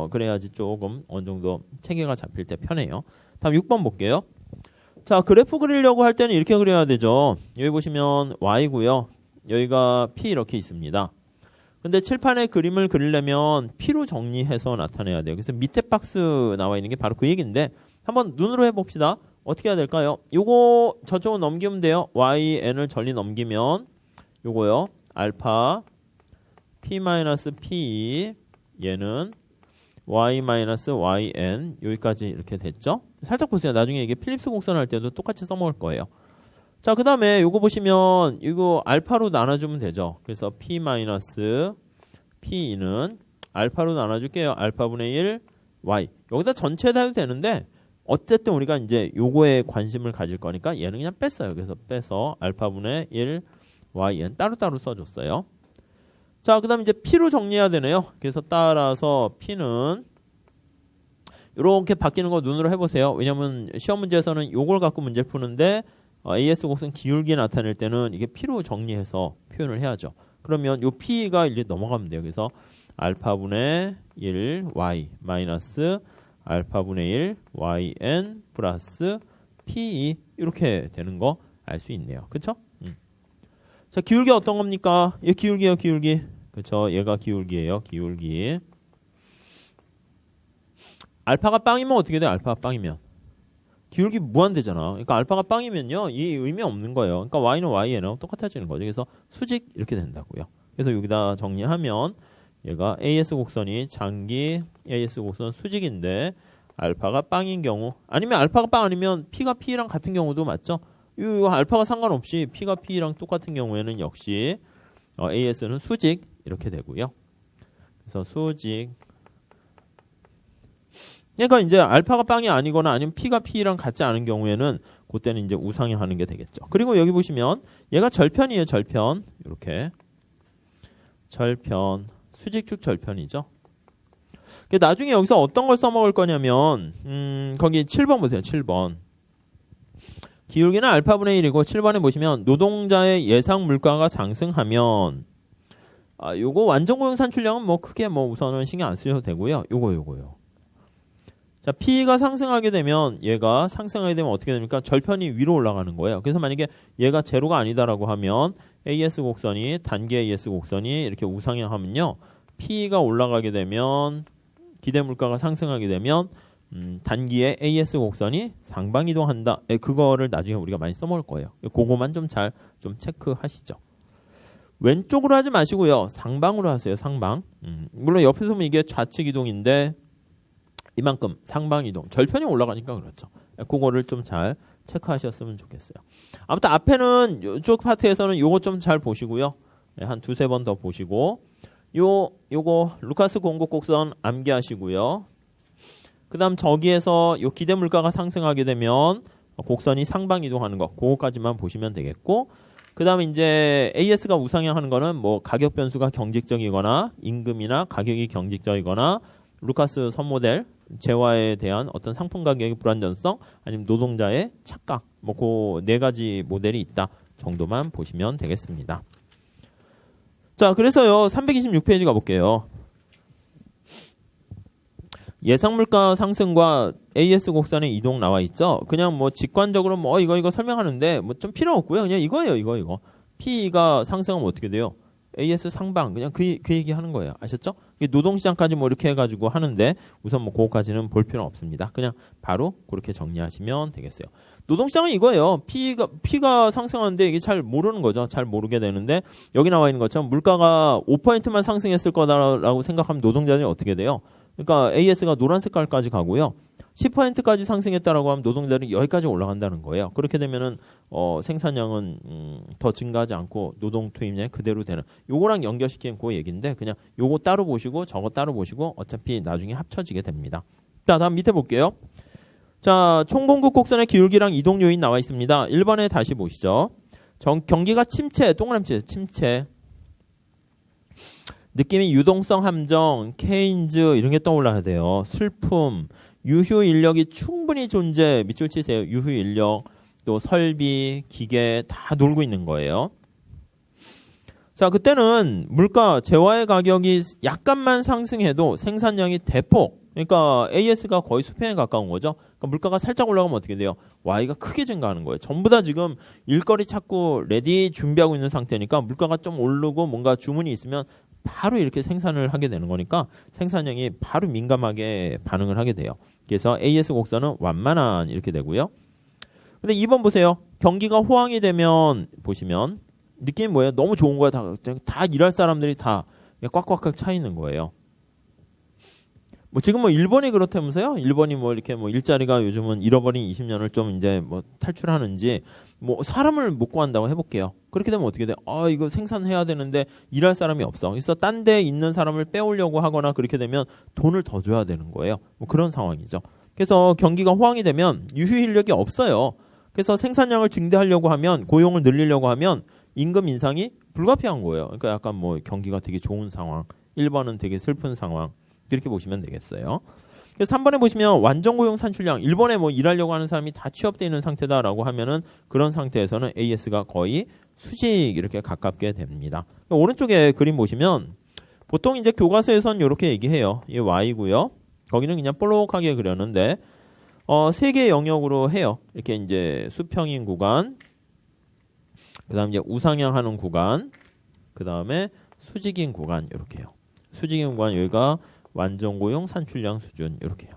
[SPEAKER 1] 그래야지 조금 어느 정도 체계가 잡힐 때 편해요. 다음 6번 볼게요. 자, 그래프 그리려고 할 때는 이렇게 그려야 되죠. 여기 보시면 Y고요. 여기가 P 이렇게 있습니다. 근데 칠판에 그림을 그리려면 P로 정리해서 나타내야 돼요. 그래서 밑에 박스 나와 있는 게 바로 그 얘기인데 한번 눈으로 해봅시다. 어떻게 해야 될까요? 요거 저쪽으로 넘기면 돼요.yn을 전리 넘기면 요거요. 알파 p-p 얘는 y-yn 여기까지 이렇게 됐죠? 살짝 보세요. 나중에 이게 필립스 곡선 할 때도 똑같이 써먹을 거예요. 자, 그 다음에 요거 보시면 이거 알파로 나눠주면 되죠. 그래서 p-p는 알파로 나눠줄게요. 알파분의 1 y. 여기다 전체 다 해도 되는데 어쨌든 우리가 이제 요거에 관심을 가질 거니까 얘는 그냥 뺐어요. 그래서 빼서 알파분의 1 yn 따로따로 써줬어요. 자, 그 다음에 이제 p로 정리해야 되네요. 그래서 따라서 p는 이렇게 바뀌는 거 눈으로 해보세요. 왜냐면 시험 문제에서는 요걸 갖고 문제를 푸는데 AS 곡선 기울기 나타낼 때는 이게 p로 정리해서 표현을 해야죠. 그러면 요 p가 이제 넘어가면 돼요. 그래서 알파분의 1 y 마이너스 알파분의 1 yn 플러스 p 이렇게 되는 거 알 수 있네요. 그쵸? 자, 기울기 어떤 겁니까? 얘 기울기예요, 기울기. 그쵸? 얘가 기울기예요, 기울기. 알파가 빵이면 어떻게 돼요? 알파가 빵이면 기울기 무한대잖아. 그러니까 알파가 빵이면요, 이 의미 없는 거예요. 그러니까 y는 y에는 똑같아지는 거죠. 그래서 수직 이렇게 된다고요. 그래서 여기다 정리하면 얘가 AS 곡선이 장기 AS 곡선 수직인데 알파가 빵인 경우, 아니면 알파가 빵 아니면 P가 P랑 같은 경우도 맞죠? 이 알파가 상관없이 P가 P랑 똑같은 경우에는 역시 AS는 수직 이렇게 되고요. 그래서 수직. 그러니까 이제 알파가 빵이 아니거나 아니면 P가 P랑 같지 않은 경우에는 그때는 이제 우상향하는 게 되겠죠. 그리고 여기 보시면 얘가 절편이에요, 절편. 이렇게 절편, 수직축 절편이죠. 나중에 여기서 어떤 걸 써먹을 거냐면 거기 7번 보세요. 7번. 기울기는 알파분의 1이고 7번에 보시면 노동자의 예상 물가가 상승하면 요거 완전고용 산출량은 뭐 크게 뭐 우선은 신경 안 쓰셔도 되고요. 요거요. 자, P가 상승하게 되면 얘가 상승하게 되면 어떻게 됩니까? 절편이 위로 올라가는 거예요. 그래서 만약에 얘가 제로가 아니다라고 하면 AS 곡선이 단기 AS 곡선이 이렇게 우상향하면요. P가 올라가게 되면 기대 물가가 상승하게 되면 단기의 AS 곡선이 상방 이동한다. 그거를 나중에 우리가 많이 써먹을 거예요. 그거만 좀 잘 좀 체크하시죠. 왼쪽으로 하지 마시고요. 상방으로 하세요. 상방. 물론 옆에서 보면 이게 좌측 이동인데 이만큼 상방 이동. 절편이 올라가니까 그렇죠. 그거를 좀 잘 체크하셨으면 좋겠어요. 아무튼 앞에는 이쪽 파트에서는 요거 좀 잘 보시고요. 한 두세 번 더 보시고 요거 루카스 공급 곡선 암기하시고요. 그 다음 저기에서 요 기대 물가가 상승하게 되면 곡선이 상방 이동하는 거 그거까지만 보시면 되겠고, 그 다음에 이제 AS가 우상향하는 거는 뭐 가격 변수가 경직적이거나 임금이나 가격이 경직적이거나 루카스 선모델 재화에 대한 어떤 상품 가격의 불안전성 아니면 노동자의 착각 뭐 그 네 가지 모델이 있다 정도만 보시면 되겠습니다. 자, 그래서요 326페이지 가볼게요. 예상 물가 상승과 AS 곡선의 이동 나와 있죠. 그냥 뭐 직관적으로 뭐 이거 설명하는데 뭐 좀 필요 없고요. 그냥 이거예요. 이거. P가 상승하면 어떻게 돼요? AS 상방 그냥 그 얘기 하는 거예요. 아셨죠? 노동시장까지 뭐 이렇게 해가지고 하는데 우선 뭐 그거까지는 볼 필요는 없습니다. 그냥 바로 그렇게 정리하시면 되겠어요. 노동시장은 이거예요. P가 상승하는데 이게 잘 모르는 거죠. 잘 모르게 되는데 여기 나와 있는 것처럼 물가가 5%만 상승했을 거다라고 생각하면 노동자들이 어떻게 돼요? 그러니까 AS가 노란 색깔까지 가고요. 10%까지 상승했다라고 하면 노동자들이 여기까지 올라간다는 거예요. 그렇게 되면은 생산량은 더 증가하지 않고 노동 투입량이 그대로 되는. 요거랑 연결시키는 그 얘기인데 그냥 요거 따로 보시고 저거 따로 보시고 어차피 나중에 합쳐지게 됩니다. 자, 다음 밑에 볼게요. 자, 총공급 곡선의 기울기랑 이동 요인 나와 있습니다. 1번에 다시 보시죠. 경기가 침체, 동그라미 침체. 느낌이 유동성 함정, 케인즈 이런 게 떠올라야 돼요. 슬픔, 유휴 인력이 충분히 존재, 밑줄 치세요. 유휴 인력, 또 설비, 기계 다 놀고 있는 거예요. 자, 그때는 물가, 재화의 가격이 약간만 상승해도 생산량이 대폭, 그러니까 AS가 거의 수평에 가까운 거죠. 그러니까 물가가 살짝 올라가면 어떻게 돼요? Y가 크게 증가하는 거예요. 전부 다 지금 일거리 찾고 레디 준비하고 있는 상태니까 물가가 좀 오르고 뭔가 주문이 있으면 바로 이렇게 생산을 하게 되는 거니까 생산량이 바로 민감하게 반응을 하게 돼요. 그래서 AS 곡선은 완만한 이렇게 되고요. 근데 2번 보세요. 경기가 호황이 되면 보시면 느낌이 뭐예요? 너무 좋은 거야. 다 일할 사람들이 다 꽉꽉꽉 차 있는 거예요. 뭐 지금 뭐 일본이 그렇다면서요? 일본이 뭐 이렇게 뭐 일자리가 요즘은 잃어버린 20년을 좀 이제 뭐 탈출하는지 뭐 사람을 못 구한다고 해볼게요. 그렇게 되면 어떻게 돼? 이거 생산해야 되는데 일할 사람이 없어. 그래서 딴 데 있는 사람을 빼오려고 하거나 그렇게 되면 돈을 더 줘야 되는 거예요. 뭐 그런 상황이죠. 그래서 경기가 호황이 되면 유휴 인력이 없어요. 그래서 생산량을 증대하려고 하면 고용을 늘리려고 하면 임금 인상이 불가피한 거예요. 그러니까 약간 뭐 경기가 되게 좋은 상황, 1번은 되게 슬픈 상황. 이렇게 보시면 되겠어요. 그래서 3번에 보시면 완전 고용 산출량, 일본에 뭐 일하려고 하는 사람이 다 취업되어 있는 상태다라고 하면은 그런 상태에서는 AS가 거의 수직 이렇게 가깝게 됩니다. 오른쪽에 그림 보시면 보통 이제 교과서에선 이렇게 얘기해요. 이게 Y고요. 거기는 그냥 볼록하게 그렸는데 세 개의 영역으로 해요. 이렇게 이제 수평인 구간, 그다음 이제 우상향하는 구간, 그다음에 수직인 구간 이렇게요. 수직인 구간 여기가 완전 고용 산출량 수준 이렇게요.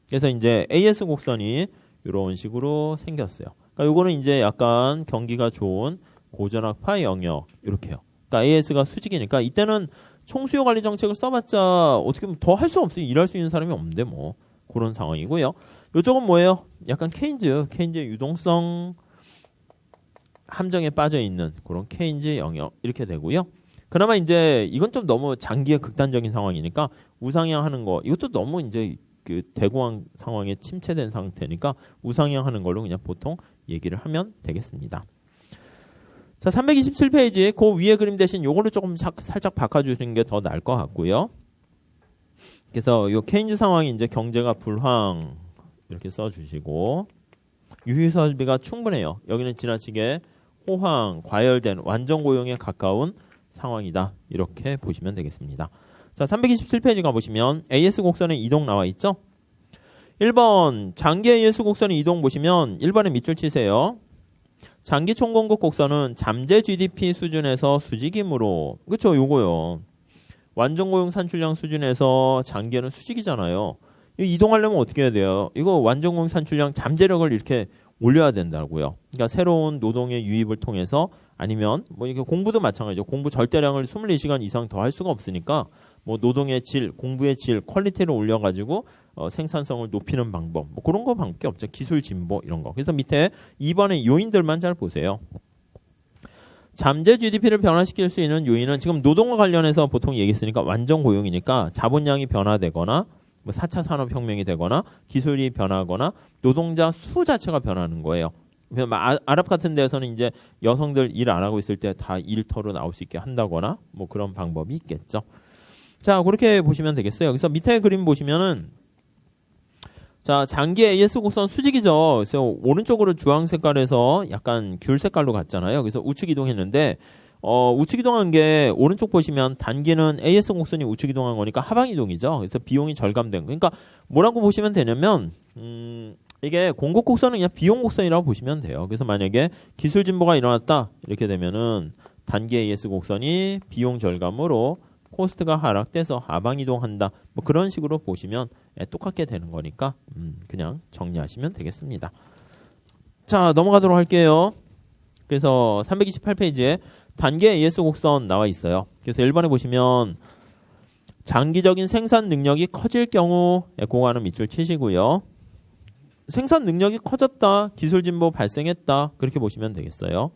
[SPEAKER 1] 그래서 이제 AS 곡선이 이런 식으로 생겼어요. 그러니까 요거는 이제 약간 경기가 좋은 고전학파 영역 이렇게요. 그러니까 AS가 수직이니까 이때는 총수요 관리 정책을 써봤자 어떻게 보면 더 할 수 없어요. 일할 수 있는 사람이 없는데 뭐 그런 상황이고요. 이쪽은 뭐예요? 약간 케인즈의 유동성 함정에 빠져 있는 그런 케인즈 영역 이렇게 되고요. 그나마 이제 이건 좀 너무 장기의 극단적인 상황이니까 우상향 하는 거 이것도 너무 이제 그 대공황 상황에 침체된 상태니까 우상향 하는 걸로 그냥 보통 얘기를 하면 되겠습니다. 자, 327페이지 그 위에 그림 대신 요거를 조금 살짝 바꿔주시는 게 더 나을 것 같고요. 그래서 요 케인즈 상황이 이제 경제가 불황 이렇게 써주시고 유휴 설비가 충분해요. 여기는 지나치게 호황, 과열된 완전 고용에 가까운 상황이다. 이렇게 보시면 되겠습니다. 자, 327페이지 가보시면 AS 곡선의 이동 나와 있죠? 1번 장기 AS 곡선의 이동 보시면 1번에 밑줄 치세요. 장기 총공급 곡선은 잠재 GDP 수준에서 수직이므로 그렇죠? 요거요. 완전 고용 산출량 수준에서 장기는 수직이잖아요. 이동하려면 어떻게 해야 돼요? 이거 완전 고용 산출량 잠재력을 이렇게 올려야 된다고요. 그러니까 새로운 노동의 유입을 통해서 아니면 뭐 이렇게 공부도 마찬가지죠. 공부 절대량을 24시간 이상 더 할 수가 없으니까 뭐 노동의 질, 공부의 질, 퀄리티를 올려가지고 생산성을 높이는 방법 뭐 그런 거 밖에 없죠. 기술 진보 이런 거. 그래서 밑에 2번의 요인들만 잘 보세요. 잠재 GDP를 변화시킬 수 있는 요인은 지금 노동과 관련해서 보통 얘기했으니까 완전 고용이니까 자본량이 변화되거나 뭐 4차 산업혁명이 되거나 기술이 변하거나 노동자 수 자체가 변하는 거예요. 아랍 같은 데서는 이제 여성들 일 안 하고 있을 때 다 일터로 나올 수 있게 한다거나 뭐 그런 방법이 있겠죠. 자, 그렇게 보시면 되겠어요. 그래서 밑에 그림 보시면은 자, 장기 AS 곡선 수직이죠. 그래서 오른쪽으로 주황 색깔에서 약간 귤 색깔로 갔잖아요. 그래서 우측 이동했는데 우측 이동한 게 오른쪽 보시면 단기는 AS 곡선이 우측 이동한 거니까 하방 이동이죠. 그래서 비용이 절감된 거. 그러니까 뭐라고 보시면 되냐면 이게 공급 곡선은 그냥 비용 곡선이라고 보시면 돼요. 그래서 만약에 기술 진보가 일어났다 이렇게 되면은 단기 AS 곡선이 비용 절감으로 코스트가 하락돼서 하방 이동한다. 뭐 그런 식으로 보시면 똑같게 되는 거니까 그냥 정리하시면 되겠습니다. 자, 넘어가도록 할게요. 그래서 328페이지에 단기 AS 곡선 나와 있어요. 그래서 1번에 보시면 장기적인 생산 능력이 커질 경우 그거는 밑줄 치시고요. 생산 능력이 커졌다, 기술 진보 발생했다 그렇게 보시면 되겠어요.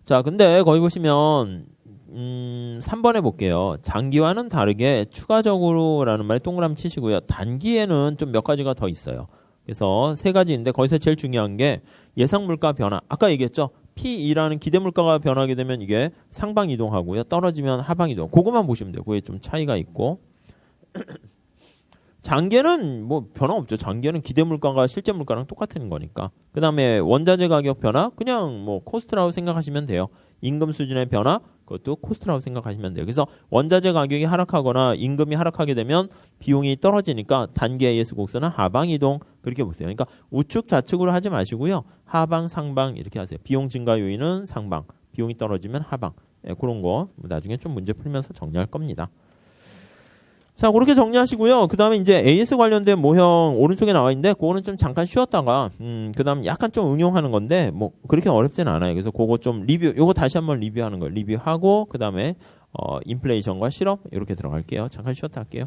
[SPEAKER 1] 자, 근데 거기 보시면 3번에 볼게요. 장기와는 다르게 추가적으로라는 말에 동그라미 치시고요. 단기에는 좀 몇 가지가 더 있어요. 그래서 세 가지인데 거기서 제일 중요한 게 예상 물가 변화. 아까 얘기했죠. P2라는 기대 물가가 변하게 되면 이게 상방 이동하고요. 떨어지면 하방 이동. 그것만 보시면 돼요. 그게 좀 차이가 있고. 장기는 뭐 변화 없죠. 장기는 기대 물가가 실제 물가랑 똑같은 거니까. 그 다음에 원자재 가격 변화, 그냥 뭐 코스트라고 생각하시면 돼요. 임금 수준의 변화, 그것도 코스트라고 생각하시면 돼요. 그래서 원자재 가격이 하락하거나 임금이 하락하게 되면 비용이 떨어지니까 단기 AS 곡선은 하방 이동 그렇게 보세요. 그러니까 우측 좌측으로 하지 마시고요. 하방, 상방 이렇게 하세요. 비용 증가 요인은 상방, 비용이 떨어지면 하방. 그런 거 나중에 좀 문제 풀면서 정리할 겁니다. 자, 그렇게 정리하시고요. 그 다음에 이제 AS 관련된 모형 오른쪽에 나와 있는데, 그거는 좀 잠깐 쉬었다가, 그 다음 약간 좀 응용하는 건데, 뭐, 그렇게 어렵지는 않아요. 그래서 그거 좀 요거 다시 한번 리뷰하는 거예요. 리뷰하고, 그 다음에, 인플레이션과 실업, 이렇게 들어갈게요. 잠깐 쉬었다 할게요.